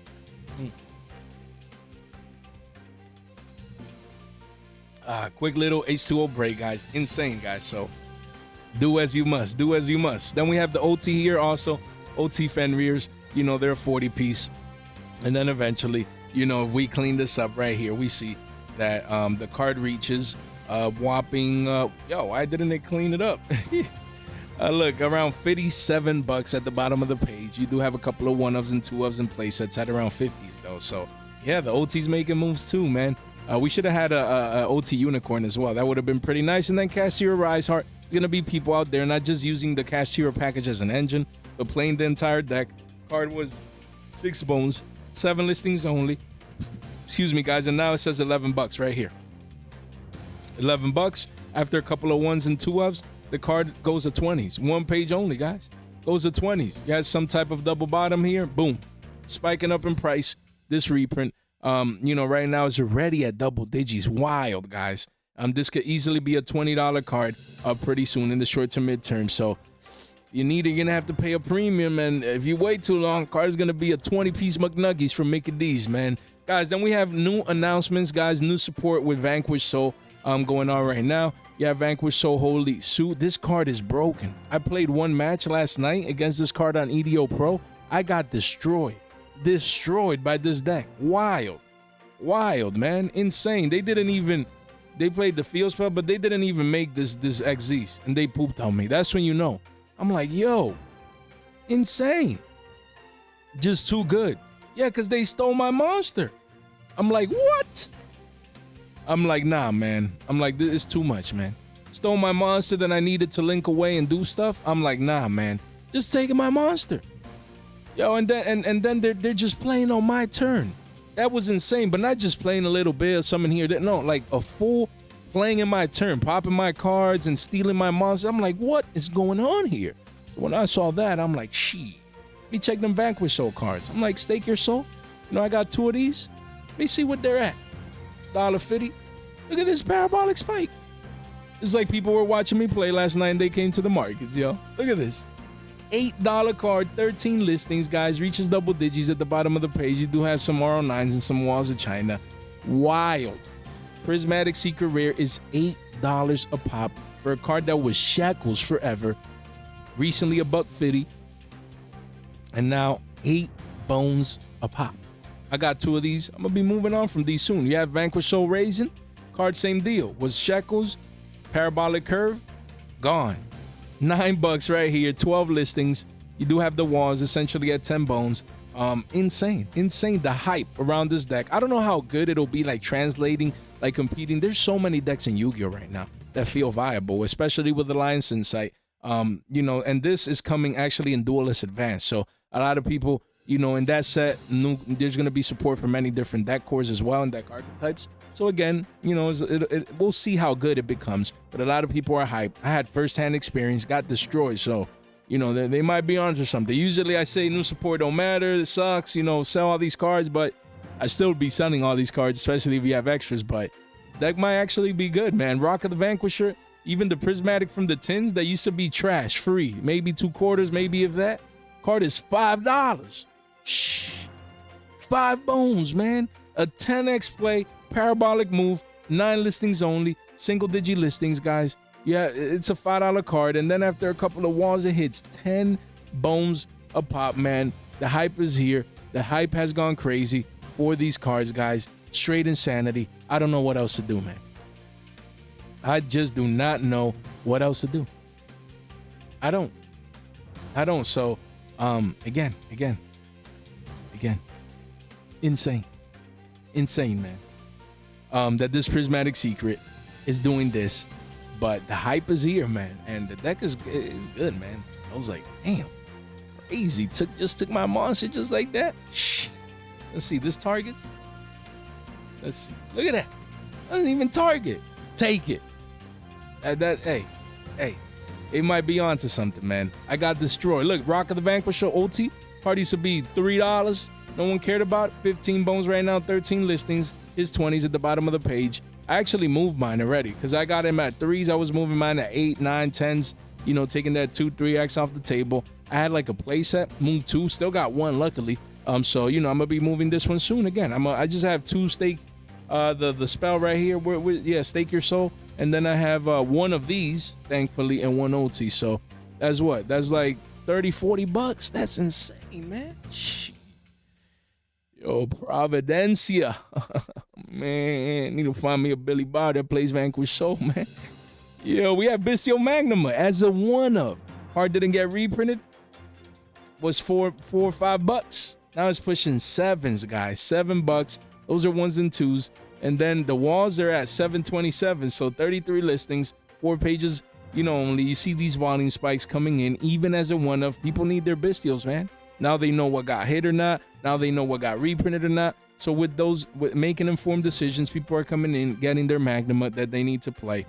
Quick little H2O break, guys. Insane, guys. So do as you must. Do as you must. Then we have the OT here also. OT Fenrir's, you know, they're a 40 piece. And then eventually, you know, if we clean this up right here, we see that the card reaches whopping, why didn't they clean it up? Look, around 57 bucks at the bottom of the page. You do have a couple of 1-ofs and 2-ofs and play sets at around 50s though. So yeah, the OT's making moves too, man. We should have had a OT unicorn as well. That would have been pretty nice. And then Kashtira Rise Heart. There's going to be people out there not just using the Kashtira package as an engine, but playing the entire deck. Card was 6 bones, 7 listings only. Excuse me, guys. And now it says 11 bucks right here. 11 bucks. After a couple of 1s and 2-ofs, the card goes to 20s. 1 page only, guys. Goes to 20s. You have some type of double bottom here. Boom. Spiking up in price. This reprint. You know, right now is already at double digits. Wild, guys. This could easily be a $20 card pretty soon in the short to mid-term. So you're gonna have to pay a premium, and if you wait too long, card is gonna be a 20-piece McNuggies from Mickey D's, man. Guys, then we have new announcements, guys. New support with Vanquish Soul going on right now. You have Vanquish Soul Holy Suit. This card is broken. I played one match last night against this card on EDO Pro. I got destroyed by this deck. Wild, man. Insane. They played the field spell, but they didn't even make this XZs, and they pooped on me. That's when you know. I'm like, yo, insane. Just too good. Yeah, because they stole my monster. I'm like, what? I'm like, nah, man. I'm like, this is too much, man. Stole my monster that I needed to link away and do stuff. I'm like, nah, man. Just taking my monster. Yo, and then they're just playing on my turn. That was insane, but not just playing a little bit, something here. No, like a full playing in my turn, popping my cards and stealing my monster. I'm like, what is going on here? When I saw that, I'm like, shit. Let me check them Vanquish Soul cards. I'm like, stake your soul. You know, I got 2 of these. Let me see what they're at. $1.50. Look at this parabolic spike. It's like people were watching me play last night and they came to the markets, yo. Look at this. $8 card, 13 listings, guys. Reaches double digits at the bottom of the page. You do have some RO9s and some Walls of China. Wild. Prismatic Secret Rare is $8 a pop for a card that was shackles forever. Recently $1.50. And now 8 bones a pop. I got 2 of these. I'm going to be moving on from these soon. You have Vanquish Soul Raisin. Card, same deal. Was shackles, parabolic curve, gone. $9 right here, 12 listings. You do have the walls essentially at 10 bones. Insane the hype around this deck. I don't know how good it'll be, like translating, like competing. There's so many decks in Yu-Gi-Oh right now that feel viable, especially with Alliance Insight. You know, and this is coming actually in Duelist Advanced. So a lot of people, you know, in that set, there's going to be support for many different deck cores as well and deck archetypes. So again, you know, we'll see how good it becomes. But a lot of people are hyped. I had firsthand experience, got destroyed. So, you know, they might be onto something. Usually I say new support don't matter. It sucks, you know, sell all these cards. But I still be selling all these cards, especially if you have extras. But that might actually be good, man. Rock of the Vanquisher, even the Prismatic from the tins that used to be trash, free. Maybe 2/4, maybe if that. Card is $5. Shh. 5 bones, man. A 10x play. Parabolic move, 9 listings only, single digit listings, guys. Yeah, it's a $5 card, and then after a couple of walls, it hits 10 bones a pop, man. The hype is here. The hype has gone crazy for these cards, guys. Straight insanity. I don't know what else to do, man. I just do not know what else to do. I don't. So, again, insane, man. That this Prismatic Secret is doing this, but the hype is here, man, and the deck is good, man. I was like, damn, crazy. Just took my monster just like that. Shh. Let's see, this targets. Let's see. Look at that. Doesn't even target. Take it. Hey, it might be onto something, man. I got destroyed. Look, Rock of the Vanquish Soul OT. Card used to be $3. No one cared about it. 15 bones right now, 13 listings. His 20s at the bottom of the page. I actually moved mine already because I got him at 3s. I was moving mine at 8, 9, 10s. You know, taking that 2, 3x off the table. I had like a playset, moved 2, still got 1 luckily. So you know, I'm gonna be moving this one soon again. I just have 2 stake, the spell right here. Yeah, stake your soul, and then I have 1 of these, thankfully, and 1 OT. So that's what? That's like $30-$40. That's insane, man. Yo, Providencia, man, need to find me a Billy Bar that plays Vanquish Soul, man. Yo, we have Bystial Magnuma as a 1-of. Card didn't get reprinted. Was $4 or $5. Now it's pushing 7s, guys. $7. Those are 1s and 2s. And then the walls are at 727. So 33 listings, 4 pages, you know, only. You see these volume spikes coming in, even as a 1-of. People need their Bystials, man. Now they know what got hit or not. Now they know what got reprinted or not. So with making informed decisions, people are coming in, getting their Magnuma that they need to play.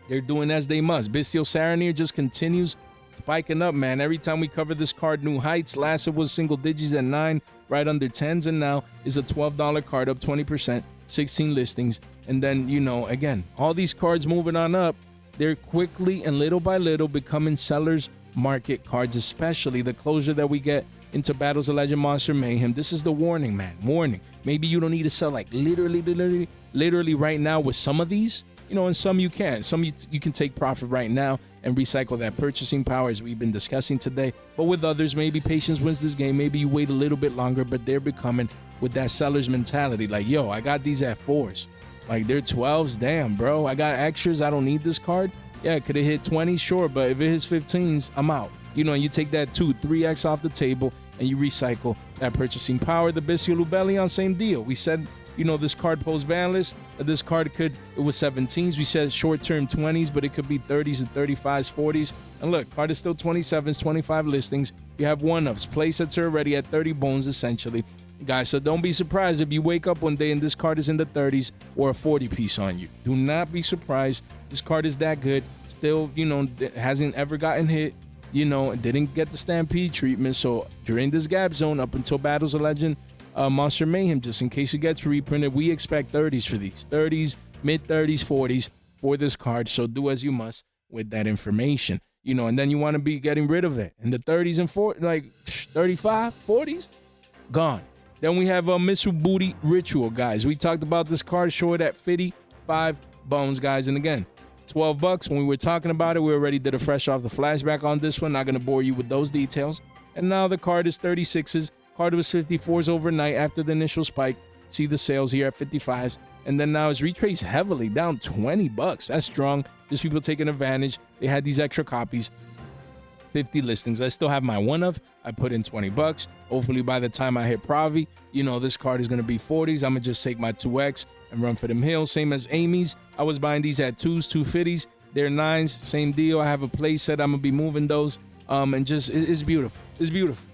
They're doing as they must. Bystial Saronir just continues spiking up, man. Every time we cover this card, new heights. Last it was single digits at 9, right under 10s, and now is a $12 card, up 20%, 16 listings. And then, you know, again, all these cards moving on up, they're quickly and little by little becoming sellers market cards, especially the closure that we get into Battles of Legend Monster Mayhem. This is the warning, man. Warning. Maybe you don't need to sell like literally right now with some of these. You know, and some you can. Some you can take profit right now and recycle that purchasing power, as we've been discussing today. But with others, maybe patience wins this game. Maybe you wait a little bit longer, but they're becoming with that seller's mentality. Like, yo, I got these at 4s. Like, they're 12s. Damn, bro. I got extras. I don't need this card. Yeah, could it hit 20s? Sure, but if it hits 15s, I'm out. You know, and you take that 2, 3x off the table and you recycle that purchasing power. The Bystial Lubellion, same deal. We said, you know, this card post banless. This card it was 17s. We said short-term 20s, but it could be 30s and 35s, 40s. And look, card is still 27s, 25 listings. You have 1-ofs. Playsets are already at 30 bones, essentially. Guys, so don't be surprised if you wake up one day and this card is in the 30s or a 40 piece on you. Do not be surprised. This card is that good. Still, you know, it hasn't ever gotten hit. You know, it didn't get the Stampede treatment. So during this gap zone, up until Battles of Legend Monster Mayhem, just in case it gets reprinted, we expect 30s for these. 30s, mid-30s, 40s for this card. So do as you must with that information. You know, and then you want to be getting rid of it. In the 30s and 40s, like 35, 40s, gone. Then we have a Mitsubuti Ritual, guys. We talked about this card short at 55 bones, guys. And again, $12. When we were talking about it, we already did a fresh off the flashback on this one. Not going to bore you with those details. And now the card is 36s. Card was 54s overnight after the initial spike. See the sales here at 55s. And then now it's retraced heavily, down $20. That's strong. Just people taking advantage. They had these extra copies. 50 listings. I still have my 1-of. I put in $20. Hopefully by the time I hit Pravi, you know, this card is going to be 40s. I'm going to just take my 2x and run for them hills. Same as Amy's. I was buying these at 2s, 250s. They're 9s. Same deal. I have a play set. I'm going to be moving those. And just, it's beautiful. It's beautiful.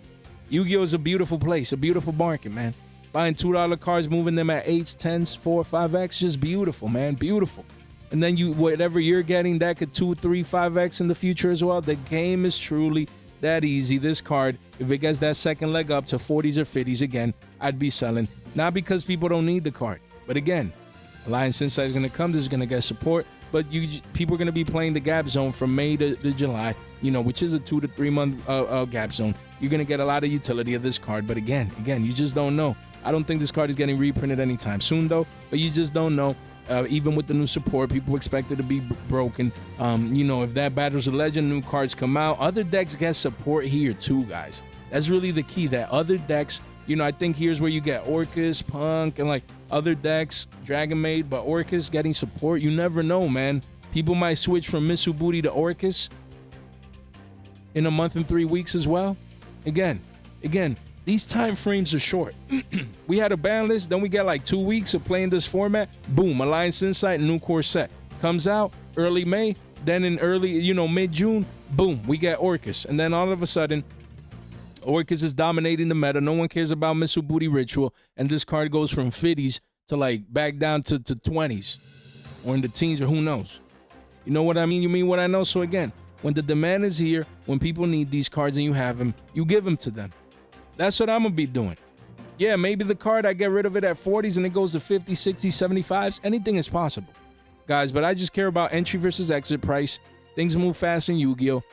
Yu-Gi-Oh is a beautiful place, a beautiful market, man. Buying $2 cards, moving them at 8s, 10s, 4, 5x, just beautiful, man, beautiful. And then you, whatever you're getting, that could 2, 3, 5x in the future as well. The game is truly that easy. This card, if it gets that second leg up to 40s or 50s again, I'd be selling. Not because people don't need the card, but again, Alliance Insight is going to come. This is going to get support. But people are going to be playing the gap zone from May to July, you know, which is a 2 to 3 month gap zone. You're going to get a lot of utility of this card. But again, you just don't know. I don't think this card is getting reprinted anytime soon, though. But you just don't know. Even with the new support, people expect it to be broken. You know, if that Battles of Legend, new cards come out, other decks get support here too, guys. That's really the key, that other decks, you know, I think here's where you get Orcus, Punk, and like other decks, Dragon Maid, but Orcus getting support, you never know, man. People might switch from Mitsubuti to Orcus in a month and 3 weeks as well. Again, these time frames are short. We had a ban list, then we get like 2 weeks of playing this format. Boom, Alliance Insight, new core set comes out early May. Then in early, you know, mid-June, boom, we get Orcus. And then all of a sudden, Orcus is dominating the meta. No one cares about Mitsubuti Ritual. And this card goes from 50s to like back down to 20s or in the teens or who knows. You know what I mean? You mean what I know? So again, when the demand is here, when people need these cards and you have them, you give them to them. That's what I'm going to be doing. Yeah, maybe the card, I get rid of it at 40s and it goes to 50s, 60s, 75s. Anything is possible, guys. But I just care about entry versus exit price. Things move fast in Yu-Gi-Oh!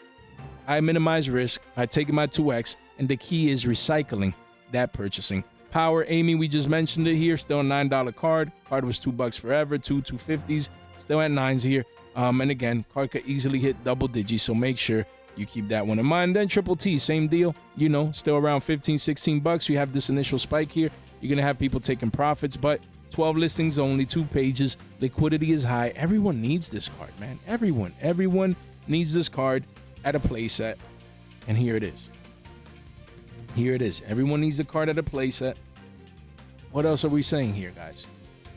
I minimize risk by taking my 2x. And the key is recycling that purchasing. Power, Amy, we just mentioned it here. Still a $9 card. Card was $2 forever. 250s. Still at 9s here. And again, card could easily hit double digits. So make sure you keep that one in mind. Then Triple T, same deal. You know, still around 15, 16 bucks. You have this initial spike here. You're going to have people taking profits, but 12 listings only, 2 pages. Liquidity is high. Everyone needs this card, man. Everyone needs this card at a playset. And here it is. Here it is. Everyone needs the card at a playset. What else are we saying here, guys?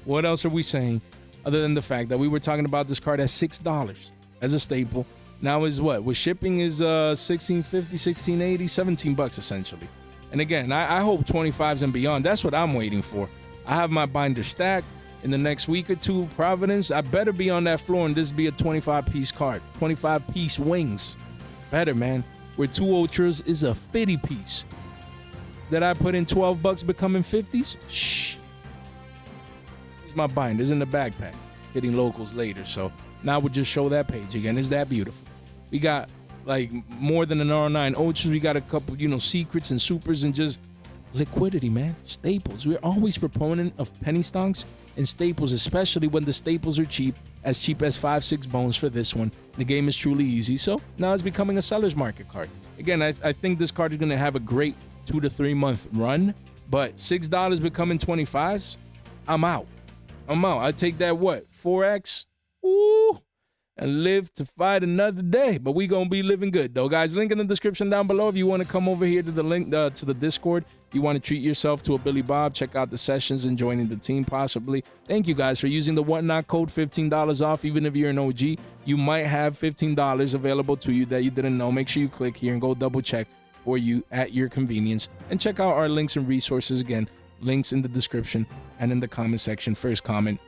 What else are we saying other than the fact that we were talking about this card at $6 as a staple? Now is what? With shipping is $16.50, $16.80, $17 essentially. And again, I hope 25s and beyond. That's what I'm waiting for. I have my binder stacked in the next week or two. Providence, I better be on that floor and this be a 25-piece card. 25-piece wings. Better, man. Where 2 ultras is a 50-piece. That I put in $12 becoming 50s? Shh. Here's my binders in the backpack. Hitting locals later. So now we'll just show that page again. Is that beautiful? We got like more than an R9 ultras. We got a couple, you know, secrets and supers and just liquidity, man. Staples. We're always proponent of penny stonks and staples, especially when the staples are cheap as 5-6 bones for this one. The game is truly easy. So now it's becoming a seller's market card. Again, I think this card is going to have a great 2 to 3 month run, but $6 becoming 25s, I'm out. I take that, what, 4x? Ooh, and live to fight another day. But we gonna be living good though, guys. Link in the description down below if you want to come over here to the link to the Discord. If you want to treat yourself to a Billy Bob, check out the sessions and joining the team possibly. Thank you guys for using the Whatnot code, $15 off. Even if you're an OG, you might have $15 available to you that you didn't know. Make sure you click here and go double check for you at your convenience, and check out our links and resources. Again, links in the description and in the comment section. First comment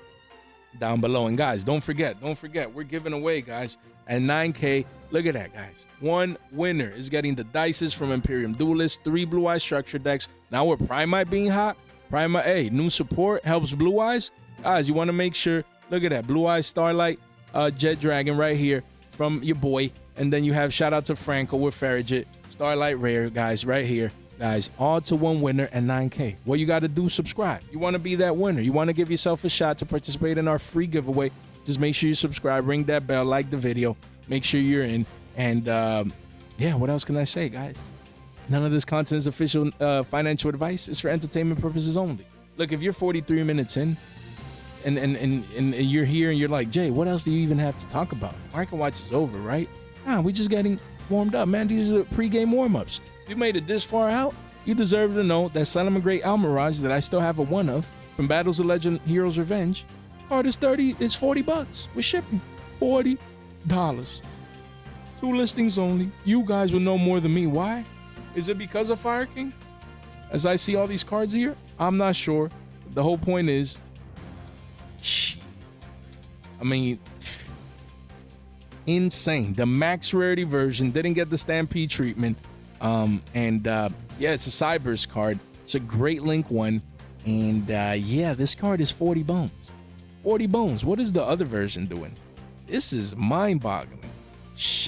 down below. And guys, don't forget, we're giving away, guys, at 9K. Look at that, guys. One winner is getting the dices from Imperium Duelist, 3 Blue Eye structure decks. Now with Primite being hot, Primite, hey, new support helps Blue Eyes. Guys, you want to make sure, look at that, Blue Eyes Starlight Jet Dragon right here from your boy. And then you have shout out to Franco with Farragut, Starlight Rare, guys, right here. Guys, all to one winner and 9K. What you got to do, subscribe. You want to be that winner. You want to give yourself a shot to participate in our free giveaway. Just make sure you subscribe, ring that bell, like the video, make sure you're in. And yeah, what else can I say, guys? None of this content is official financial advice. It's for entertainment purposes only. Look, if you're 43 minutes in and you're here and you're like, Jay, what else do you even have to talk about? Market Watch is over, right? We're just getting warmed up, man. These are pre-game warm-ups. If you made it this far out, you deserve to know that Solomon Great Almirage that I still have a one of from Battles of Legend Heroes Revenge card is $40 with shipping. $40. 2 listings only. You guys will know more than me. Why? Is it because of Fire King? As I see all these cards here, I'm not sure. The whole point is, I mean, insane. The max rarity version didn't get the Stampede treatment. Yeah, it's a Cyber's card. It's a great link one. And yeah, this card is 40 bones. 40 bones. What is the other version doing? This is mind-boggling.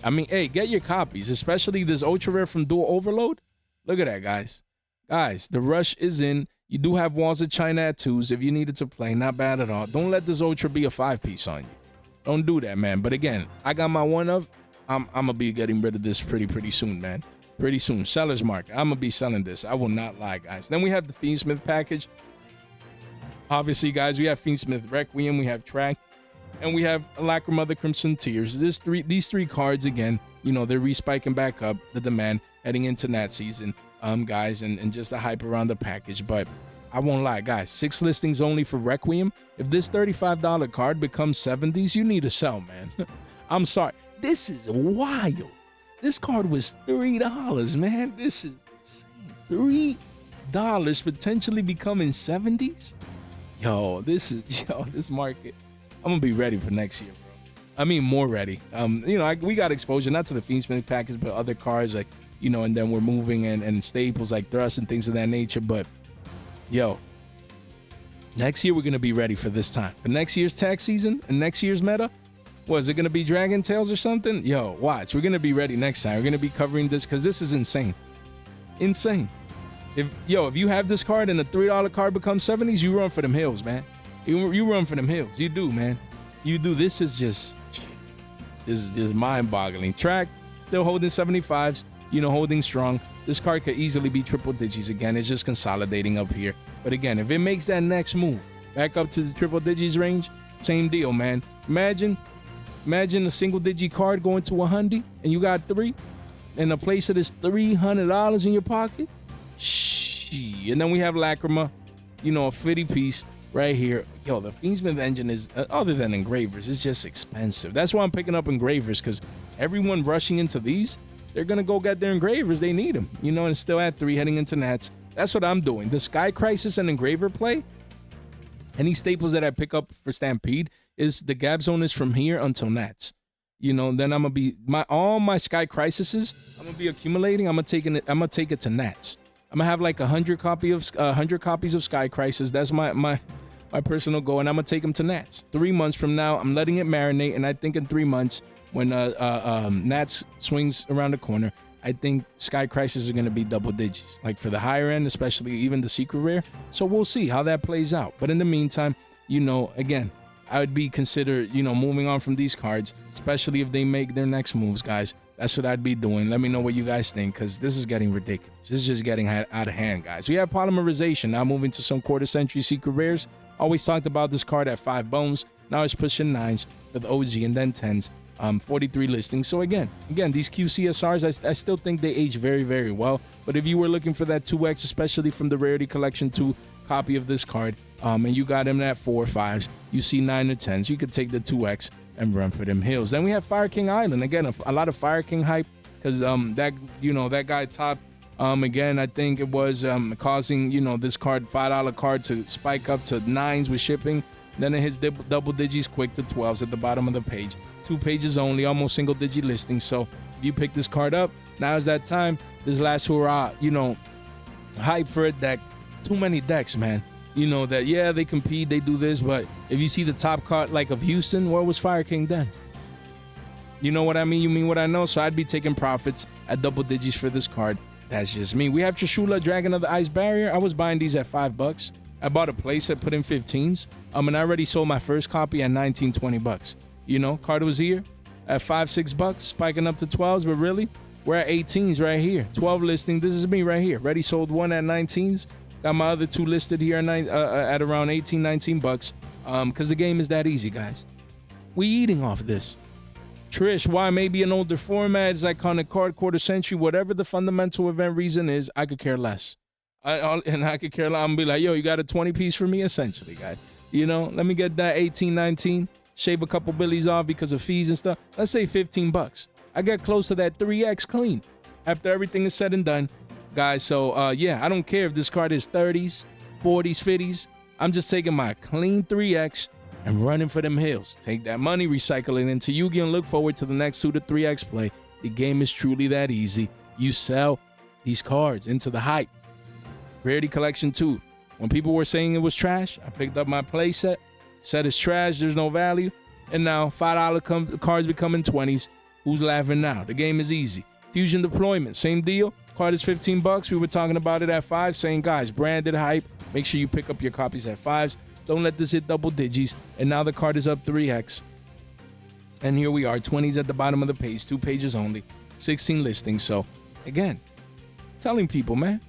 I mean, hey, get your copies, especially this ultra rare from Duel Overload. Look at that, guys. Guys, the rush is in. You do have Walls of China at 2s if you needed to play. Not bad at all. Don't let this Ultra be a 5-piece on you. Don't do that, man. But again, I got my one of. I'm going to be getting rid of this pretty soon, man. Pretty soon. Seller's market. I'm going to be selling this. I will not lie, guys. Then we have the Fiendsmith package. Obviously, guys, we have Fiendsmith Requiem. We have Track. And we have Lacrima the Crimson Tears. These three cards, again, you know, they're respiking back up the demand heading into that season, guys, and just the hype around the package. But I won't lie, guys, 6 listings only for Requiem. If this $35 card becomes 70s, you need to sell, man. I'm sorry. This is wild. This card was $3, man. This is insane. $3 potentially becoming 70s? This market. I'm gonna be ready for next year, bro. I mean, more ready. You know, we got exposure not to the Fiendsmith package, but other cards like, you know, and then we're moving and staples like Thrust and things of that nature. But next year we're gonna be ready for this time. For next year's tax season and next year's meta, was it gonna be Dragon Tales or something? Watch. We're gonna be ready next time. We're gonna be covering this because this is insane. Insane. If you have this card and the $3 card becomes 70s, you run for them hills, man. You run for them hills. You do, man. You do. This is just mind-boggling. Track still holding 75s, you know, holding strong. This card could easily be triple digits again. It's just consolidating up here. But again, if it makes that next move back up to the triple digits range, same deal, man. Imagine a single digi card going to 100 and you got 3 and a place that is $300 in your pocket. And then we have Lacrima, you know, a 50 piece right here. The Fiendsmith engine is, other than engravers, it's just expensive. That's why I'm picking up engravers, because everyone rushing into these, they're going to go get their engravers. They need them, you know, and still at 3 heading into Nats. That's what I'm doing. The Sky Crisis and engraver play, any staples that I pick up for Stampede, is the gap zone is from here until Nats. You know, then I'm going to be, all my Sky Crises, I'm going to be accumulating. I'm going to take it to Nats. I'm going to have like 100 copies of Sky Crisis. That's my personal goal, and I'm going to take them to Nats. 3 months from now, I'm letting it marinate, and I think in 3 months, when Nats swings around the corner, I think Sky Crisis are going to be double digits, like for the higher end, especially even the secret rare. So we'll see how that plays out. But in the meantime, you know, again, I would be considered, you know, moving on from these cards, especially if they make their next moves, guys. That's what I'd be doing. Let me know what you guys think, because this is getting ridiculous. This is just getting out of hand, guys. We have polymerization. Now moving to some quarter century secret rares. Always talked about this card at 5 bones. Now it's pushing 9s with OG and then 10s. 43 listings. So again, these QCSRs, I still think they age very, very well. But if you were looking for that 2X, especially from the Rarity Collection 2 copy of this card, and you got them at 4 or 5s, you see 9 or 10s, you could take the 2X and run for them hills. Then we have Fire King Island. Again, a lot of Fire King hype, because that guy Top, again, I think it was causing, you know, this card, $5 card, to spike up to 9s with shipping. Then it hits double digits quick to 12s at the bottom of the page. 2 pages only, almost single digit listing. So if you pick this card up, now is that time. This last hurrah, you know, hype for a deck. Too many decks, man. You know that, yeah, they compete, they do this, but if you see the top card like of Houston, where was Fire King then? You know what I mean? You mean what I know? So I'd be taking profits at double digits for this card. That's just me. We have Trishula, Dragon of the Ice Barrier. I was buying these at $5. I bought a playset, put in 15s. And I already sold my first copy at $19-20. You know, card was here at $5-6, spiking up to 12s, but really, we're at 18s right here. 12 listing. This is me right here. Already sold one at 19s. Got my other 2 listed here at around $18-19. Because the game is that easy, guys. We eating off this. Trish, why maybe an older format is iconic card, quarter century, whatever the fundamental event reason is, I could care less. I could care less. I'm gonna be like, yo, you got a 20 piece for me, essentially, guys. You know, let me get that 18-19, shave a couple billies off because of fees and stuff. Let's say $15. I get close to that 3X clean after everything is said and done, guys. So yeah, I don't care if this card is 30s, 40s, 50s. I'm just taking my clean 3X and running for them hills. Take that money, recycle it into Yu-Gi-Oh! And look forward to the next 2 to 3X play. The game is truly that easy. You sell these cards into the hype. Rarity Collection 2. When people were saying it was trash, I picked up my play set, said it's trash, there's no value, and now $5 cards becoming 20s. Who's laughing now? The game is easy. Fusion Deployment, same deal. Card is $15. We were talking about it at 5, saying, guys, branded hype, Make sure you pick up your copies at 5s. Don't let this hit double digits. And now the card is up 3x. And here we are, 20s at the bottom of the page, 2 pages only, 16 listings. So again, telling people, man,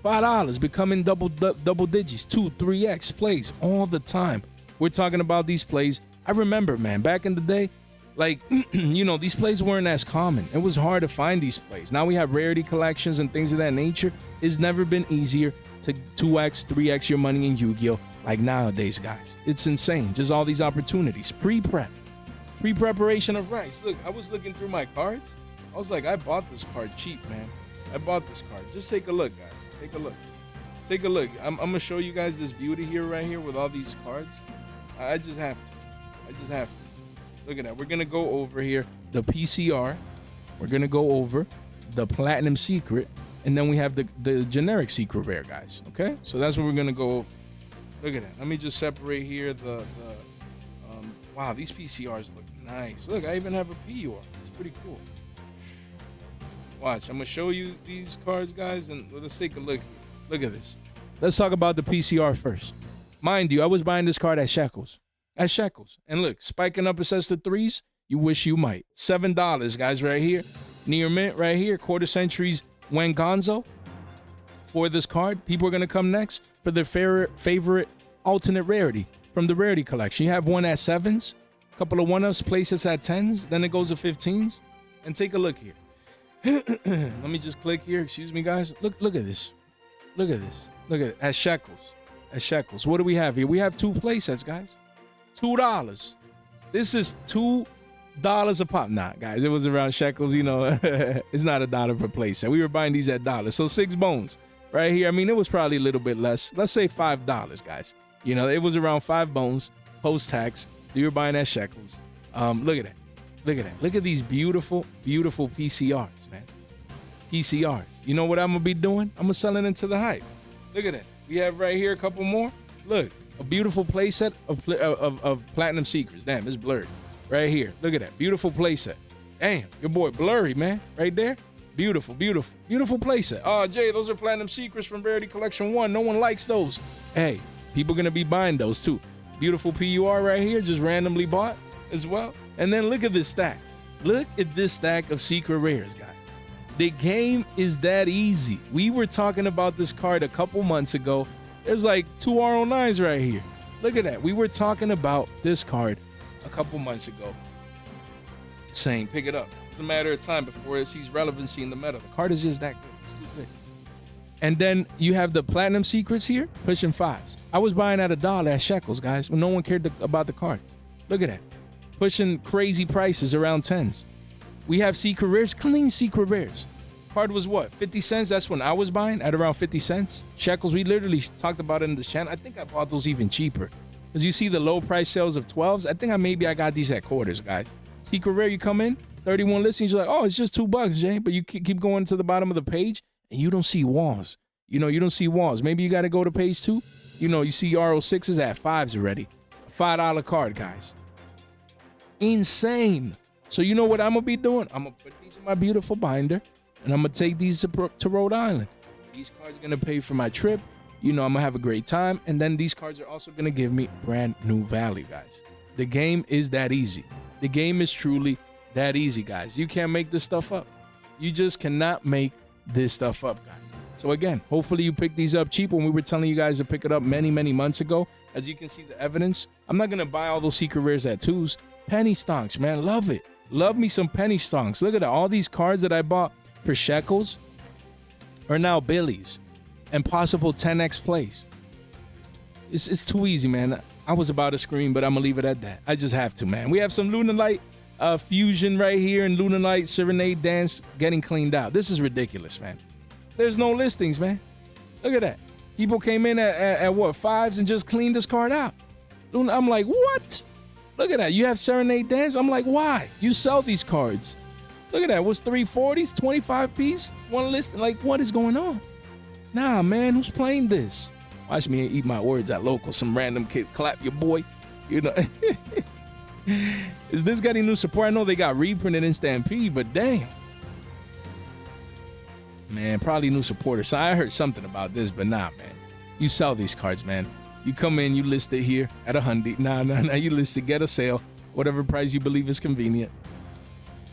$5 becoming double digits, 2, 3x plays all the time. We're talking about these plays. I remember, man, back in the day, like, you know, these plays weren't as common. It was hard to find these plays. Now we have rarity collections and things of that nature. It's never been easier to 2x, 3x your money in Yu-Gi-Oh! Like nowadays, guys. It's insane. Just all these opportunities. Pre-preparation of rice. Look, I was looking through my cards. I was like, I bought this card cheap, man. I bought this card. Just take a look, guys. Take a look. Take a look. I'm going to show you guys this beauty here, right here, with all these cards. I just have to. I just have to. Look at that. We're going to go over here the PCR. We're going to go over the Platinum Secret. And then we have the generic Secret Rare, guys. Okay? So that's what we're going to go over. Look at that. Let me just separate here wow, these PCRs look nice. Look, I even have a PUR. It's pretty cool. Watch, I'm going to show you these cards, guys, and let's take a look. Look at this. Let's talk about the PCR first. Mind you, I was buying this card at Shekels. And look, spiking up assess to 3s, you wish you might. $7, guys, right here. Near mint, right here. Quarter centuries Wangonzo. For this card, people are going to come next for their favorite alternate rarity from the rarity collection. You have one at 7s, a couple of 1-ups, places at 10s, then it goes to 15s. And take a look here. Let me just click here. Excuse me, guys. Look at this. Look at this. Look at it. At Shekels. What do we have here? We have 2 playsets, guys. $2. This is $2 a pop. Nah, guys, it was around Shekels. You know, it's not $1 per playset. We were buying these at $1. So 6 bones right here. I mean, it was probably a little bit less. Let's say $5, guys. You know, it was around 5 bones post-tax. You were buying at Shekels. Look at that. Look at that. Look at these beautiful, beautiful PCRs, man. PCRs. You know what I'm going to be doing? I'm going to sell it into the hype. Look at that. We have right here a couple more. Look, a beautiful playset of Platinum Secrets. Damn, it's blurry. Right here. Look at that. Beautiful playset. Damn, your boy blurry, man. Right there. Beautiful, beautiful, beautiful playset. Oh, Jay, those are Platinum Secrets from Rarity Collection 1. No one likes those. Hey, people going to be buying those too. Beautiful PUR right here, just randomly bought as well. And then look at this stack. Look at this stack of Secret Rares, guys. The game is that easy. We were talking about this card a couple months ago. There's like 2 R09s right here. Look at that. We were talking about this card a couple months ago, saying pick it up. It's a matter of time before it sees relevancy in the meta. The card is just that good. It's too good. And then you have the Platinum Secrets here, pushing 5s. I was buying at $1 at Shekels, guys, when no one cared about the card. Look at that. Pushing crazy prices around 10s. We have Secret Rares, clean Secret Rares. Card was what, 50 cents? That's when I was buying, at around 50 cents. Shekels, we literally talked about it in this channel. I think I bought those even cheaper. Because you see the low price sales of 12s. I think I got these at quarters, guys. Secret Rare, you come in, 31 listings, you're like, oh, it's just $2, Jay. But you keep going to the bottom of the page, and you don't see walls. You know, you don't see walls. Maybe you got to go to page 2. You know, you see RO6s at 5s already. $5 card, guys. Insane. So you know what I'm going to be doing? I'm going to put these in my beautiful binder, and I'm going to take these to Rhode Island. These cards are going to pay for my trip. You know, I'm going to have a great time. And then these cards are also going to give me brand new value, guys. The game is that easy. The game is truly that easy, guys. You can't make this stuff up. You just cannot make this stuff up, guys. So again, hopefully you pick these up cheap when we were telling you guys to pick it up many, many months ago. As you can see the evidence, I'm not going to buy all those Secret Rares at 2s. Penny stonks, man. Love it. Love me some penny stonks. Look at that. All these cards that I bought for Shekels are now Billies and possible 10x plays. It's too easy, man. I was about to scream, but I'm going to leave it at that. I just have to, man. We have some Lunalite fusion right here and Lunalite Serenade Dance getting cleaned out. This is ridiculous, man. There's no listings, man. Look at that. People came in at what, 5s and just cleaned this card out. I'm like, what? Look at that. You have Serenade Dance? I'm like, why? You sell these cards. Look at that. What's 340s, 25 piece? One listing. Like, what is going on? Nah, man, who's playing this? Watch me eat my words at local. Some random kid clap your boy. You know. Is this getting new support? I know they got reprinted in Stampede, but damn. Man, probably new supporters. So I heard something about this, but nah, man. you sell these cards, man. You come in, you list it here at $100. Nah, you list it, get a sale, whatever price you believe is convenient.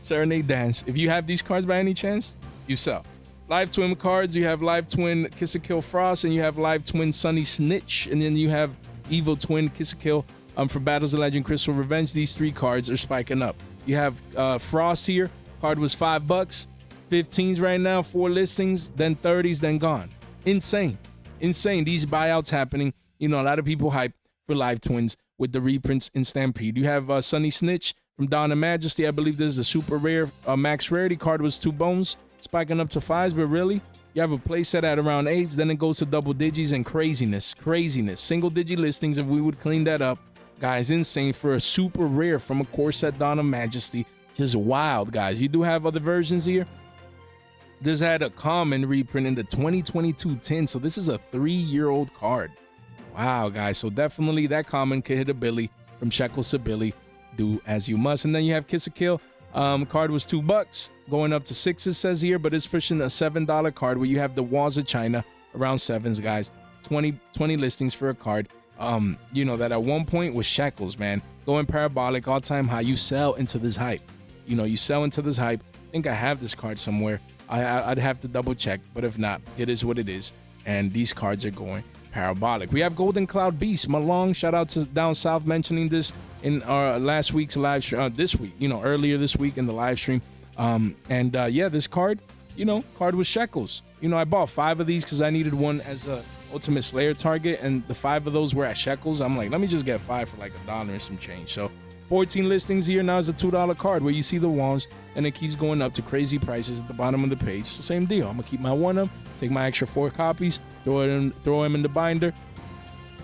Serenade Dance. If you have these cards by any chance, you sell. Live Twin cards, you have Live Twin Kiss a Kill Frost, and you have Live Twin Sunny Snitch, and then you have Evil Twin Kiss a Kill for Battles of Legend Crystal Revenge. These 3 cards are spiking up. You have Frost here. Card was $5. 15s right now, 4 listings, then 30s, then gone. Insane. These buyouts happening. You know, a lot of people hype for Live Twins with the reprints in Stampede. You have Sunny Snitch from Dawn of Majesty. I believe this is a super rare max rarity. Card was 2 bones, spiking up to 5s, but really, you have a playset at around 8s, then it goes to double digis and craziness. Single digi listings, if we would clean that up. Guys, insane for a super rare from a core set Dawn of Majesty. Just wild, guys. You do have other versions here. This had a common reprint in the 2022 tin, so this is a 3-year-old card. Wow, guys. So definitely that common could hit a Billy from Shekels to Billy. Do as you must. And then you have Kiss a Kill. Card was $2, going up to 6s, says here, but it's pushing a $7 card where you have the Walls of China around 7s, guys. 20 listings for a card. You know, that at one point was Shekels, man. Going parabolic, all-time high. You sell into this hype. You know, you sell into this hype. I think I have this card somewhere. I'd have to double check, but if not, it is what it is. And these cards are going parabolic. We have Golden Cloud Beast. Malong, shout out to Down South mentioning this in our last week's live stream. This week, you know, earlier this week in the live stream. Yeah, this card, you know, card was Shekels. You know, I bought 5 of these because I needed one as a Ultimate Slayer target, and the 5 of those were at Shekels. I'm like, let me just get 5 for like $1 and some change. So 14 listings here. Now is a $2 card where you see the wands, and it keeps going up to crazy prices at the bottom of the page. So same deal. I'm gonna keep my 1 up, take my extra 4 copies, throw them in the binder,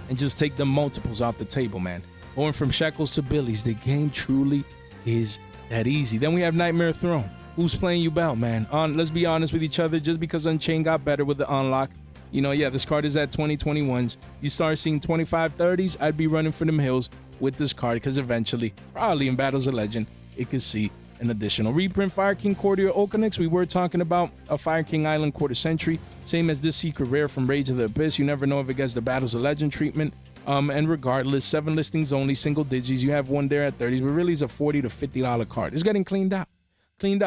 and just take the multiples off the table, man. Going from Shekels to Billies, the game truly is that easy. Then we have Nightmare Throne. Who's playing you about, man? Let's be honest with each other. Just because Unchained got better with the unlock, you know, yeah, this card is at 2021s. You start seeing 25, 30s, I'd be running for them hills with this card, because eventually, probably in Battles of Legend, it could see an additional reprint. Fire King Courtier Okanix. We were talking about a Fire King Island quarter century, same as this secret rare from Rage of the Abyss. You never know if it gets the Battles of Legend treatment. And regardless, 7 listings only, single digits. You have one there at 30s, but really it's a $40 to $50 card. It's getting cleaned out.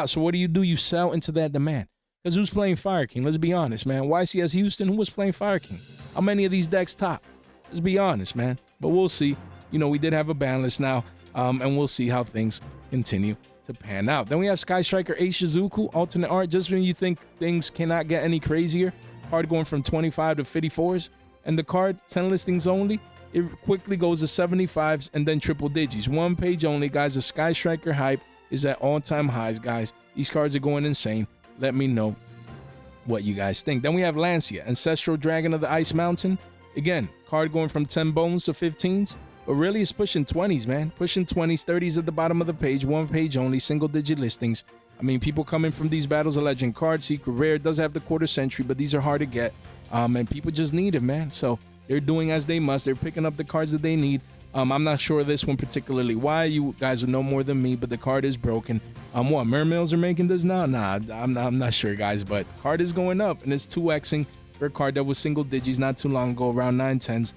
So what do? You sell into that demand. Because who's playing Fire King? Let's be honest, man. YCS Houston, who was playing Fire King? How many of these decks top? Let's be honest, man. But we'll see. You know, we did have a ban list now, and we'll see how things continue to pan out. Then we have Sky Striker A Shizuku, alternate art. Just when you think things cannot get any crazier, card going from 25 to 54s. And the card, 10 listings only, it quickly goes to 75s and then triple digits. 1 page only, guys. The Sky Striker hype is at all-time highs, guys. These cards are going insane. Let me know what you guys think. Then we have Lancia, Ancestral Dragon of the Ice Mountain. Again, card going from 10 bones to 15s, but really it's pushing 20s, man. Pushing 20s, 30s at the bottom of the page. 1 page only, single-digit listings. I mean, people coming from these Battles of Legend cards. Secret Rare does have the quarter century, but these are hard to get. And people just need it, man. So they're doing as they must. They're picking up the cards that they need. I'm not sure this one particularly why. You guys would know more than me, but the card is broken. What, Mermails are making this now? Nah, I'm not sure, guys, but card is going up, and it's 2xing for a card that was single digits not too long ago, around 9, 10s,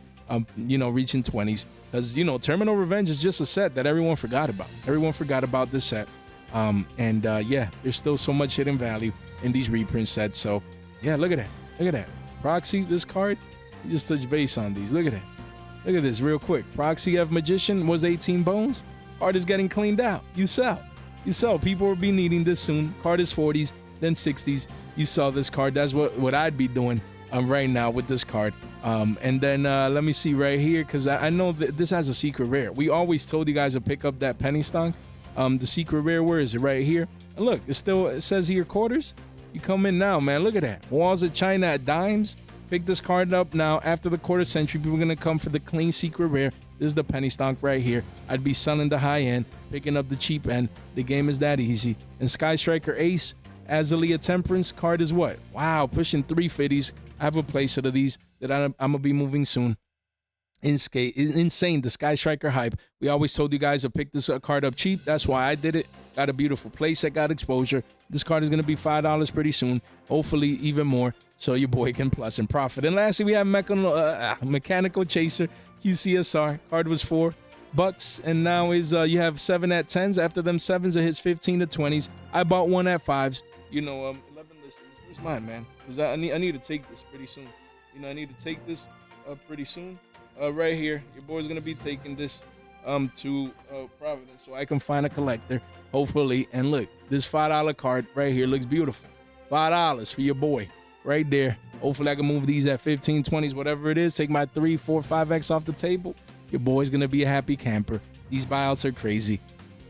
you know, reaching 20s. Because, you know, Terminal Revenge is just a set that everyone forgot about. Everyone forgot about this set. Yeah, there's still so much hidden value in these reprint sets. So, yeah, look at that. Look at that. Proxy, this card, you just touch base on these. Look at that. Look at this real quick. Proxy F Magician was 18 bones. Card is getting cleaned out. You sell. People will be needing this soon. Card is 40s, then 60s. You sell this card. That's what I'd be doing right now with this card. And then let me see right here, because I know that this has a secret rare. We always told you guys to pick up that penny stock. The secret rare, where is it? Right here. And look, it says here quarters. You come in now, man. Look at that. Walls of China at dimes. Pick this card up now. After the quarter century, people are going to come for the clean secret rare. This is the penny stock right here. I'd be selling the high end, picking up the cheap end. The game is that easy. And Sky Striker Ace, Azalea Temperance card is what? Wow, pushing 350s. I have a playset of these that I'm going to be moving soon. insane. The Sky Striker hype. We always told you guys to pick this card up cheap. That's why I did it. Got a beautiful playset, got exposure. This card is going to be $5 pretty soon. Hopefully even more, so your boy can plus and profit. And lastly, we have Mechanical Chaser, QCSR. Card was $4, and now is you have 7 at 10s. After them 7s, it hits 15 to 20s. I bought 1 at 5s. You know, 11 listings. Where's mine, man? Because I need to take this pretty soon. You know, I need to take this pretty soon. Right here, your boy's gonna be taking this to Providence so I can find a collector, hopefully. And look, this $5 card right here looks beautiful. $5 for your boy right there. Hopefully I can move these at 15, 20s, whatever it is. Take my 3, 4, 5x off the table. Your boy's gonna be a happy camper. These buyouts are crazy.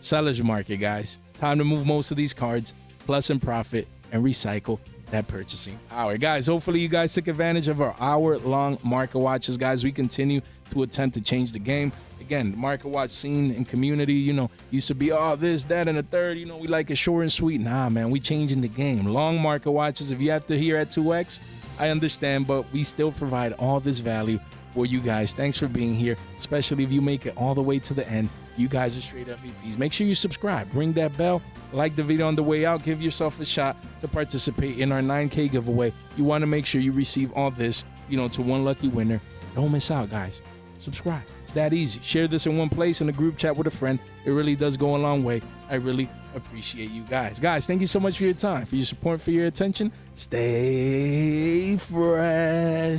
Seller's market, guys. Time to move most of these cards, plus and profit, and recycle that purchasing power. Guys, hopefully you guys took advantage of our hour-long market watches. Guys, we continue to attempt to change the game. Again, the market watch scene and community, you know, used to be, oh, this, that, and the third. You know, we like it short and sweet. Nah, man, we changing the game. Long market watches. If you have to hear at 2x, I understand, but we still provide all this value for you guys. Thanks for being here, especially if you make it all the way to the end. You guys are straight MVPs. Make sure you subscribe, ring that bell, like the video on the way out, give yourself a shot to participate in our 9K giveaway. You want to make sure you receive all this, you know, to one lucky winner. Don't miss out, guys. Subscribe. It's that easy. Share this in one place in a group chat with a friend. It really does go a long way. I really appreciate you guys. Guys, thank you so much for your time, for your support, for your attention. Stay fresh.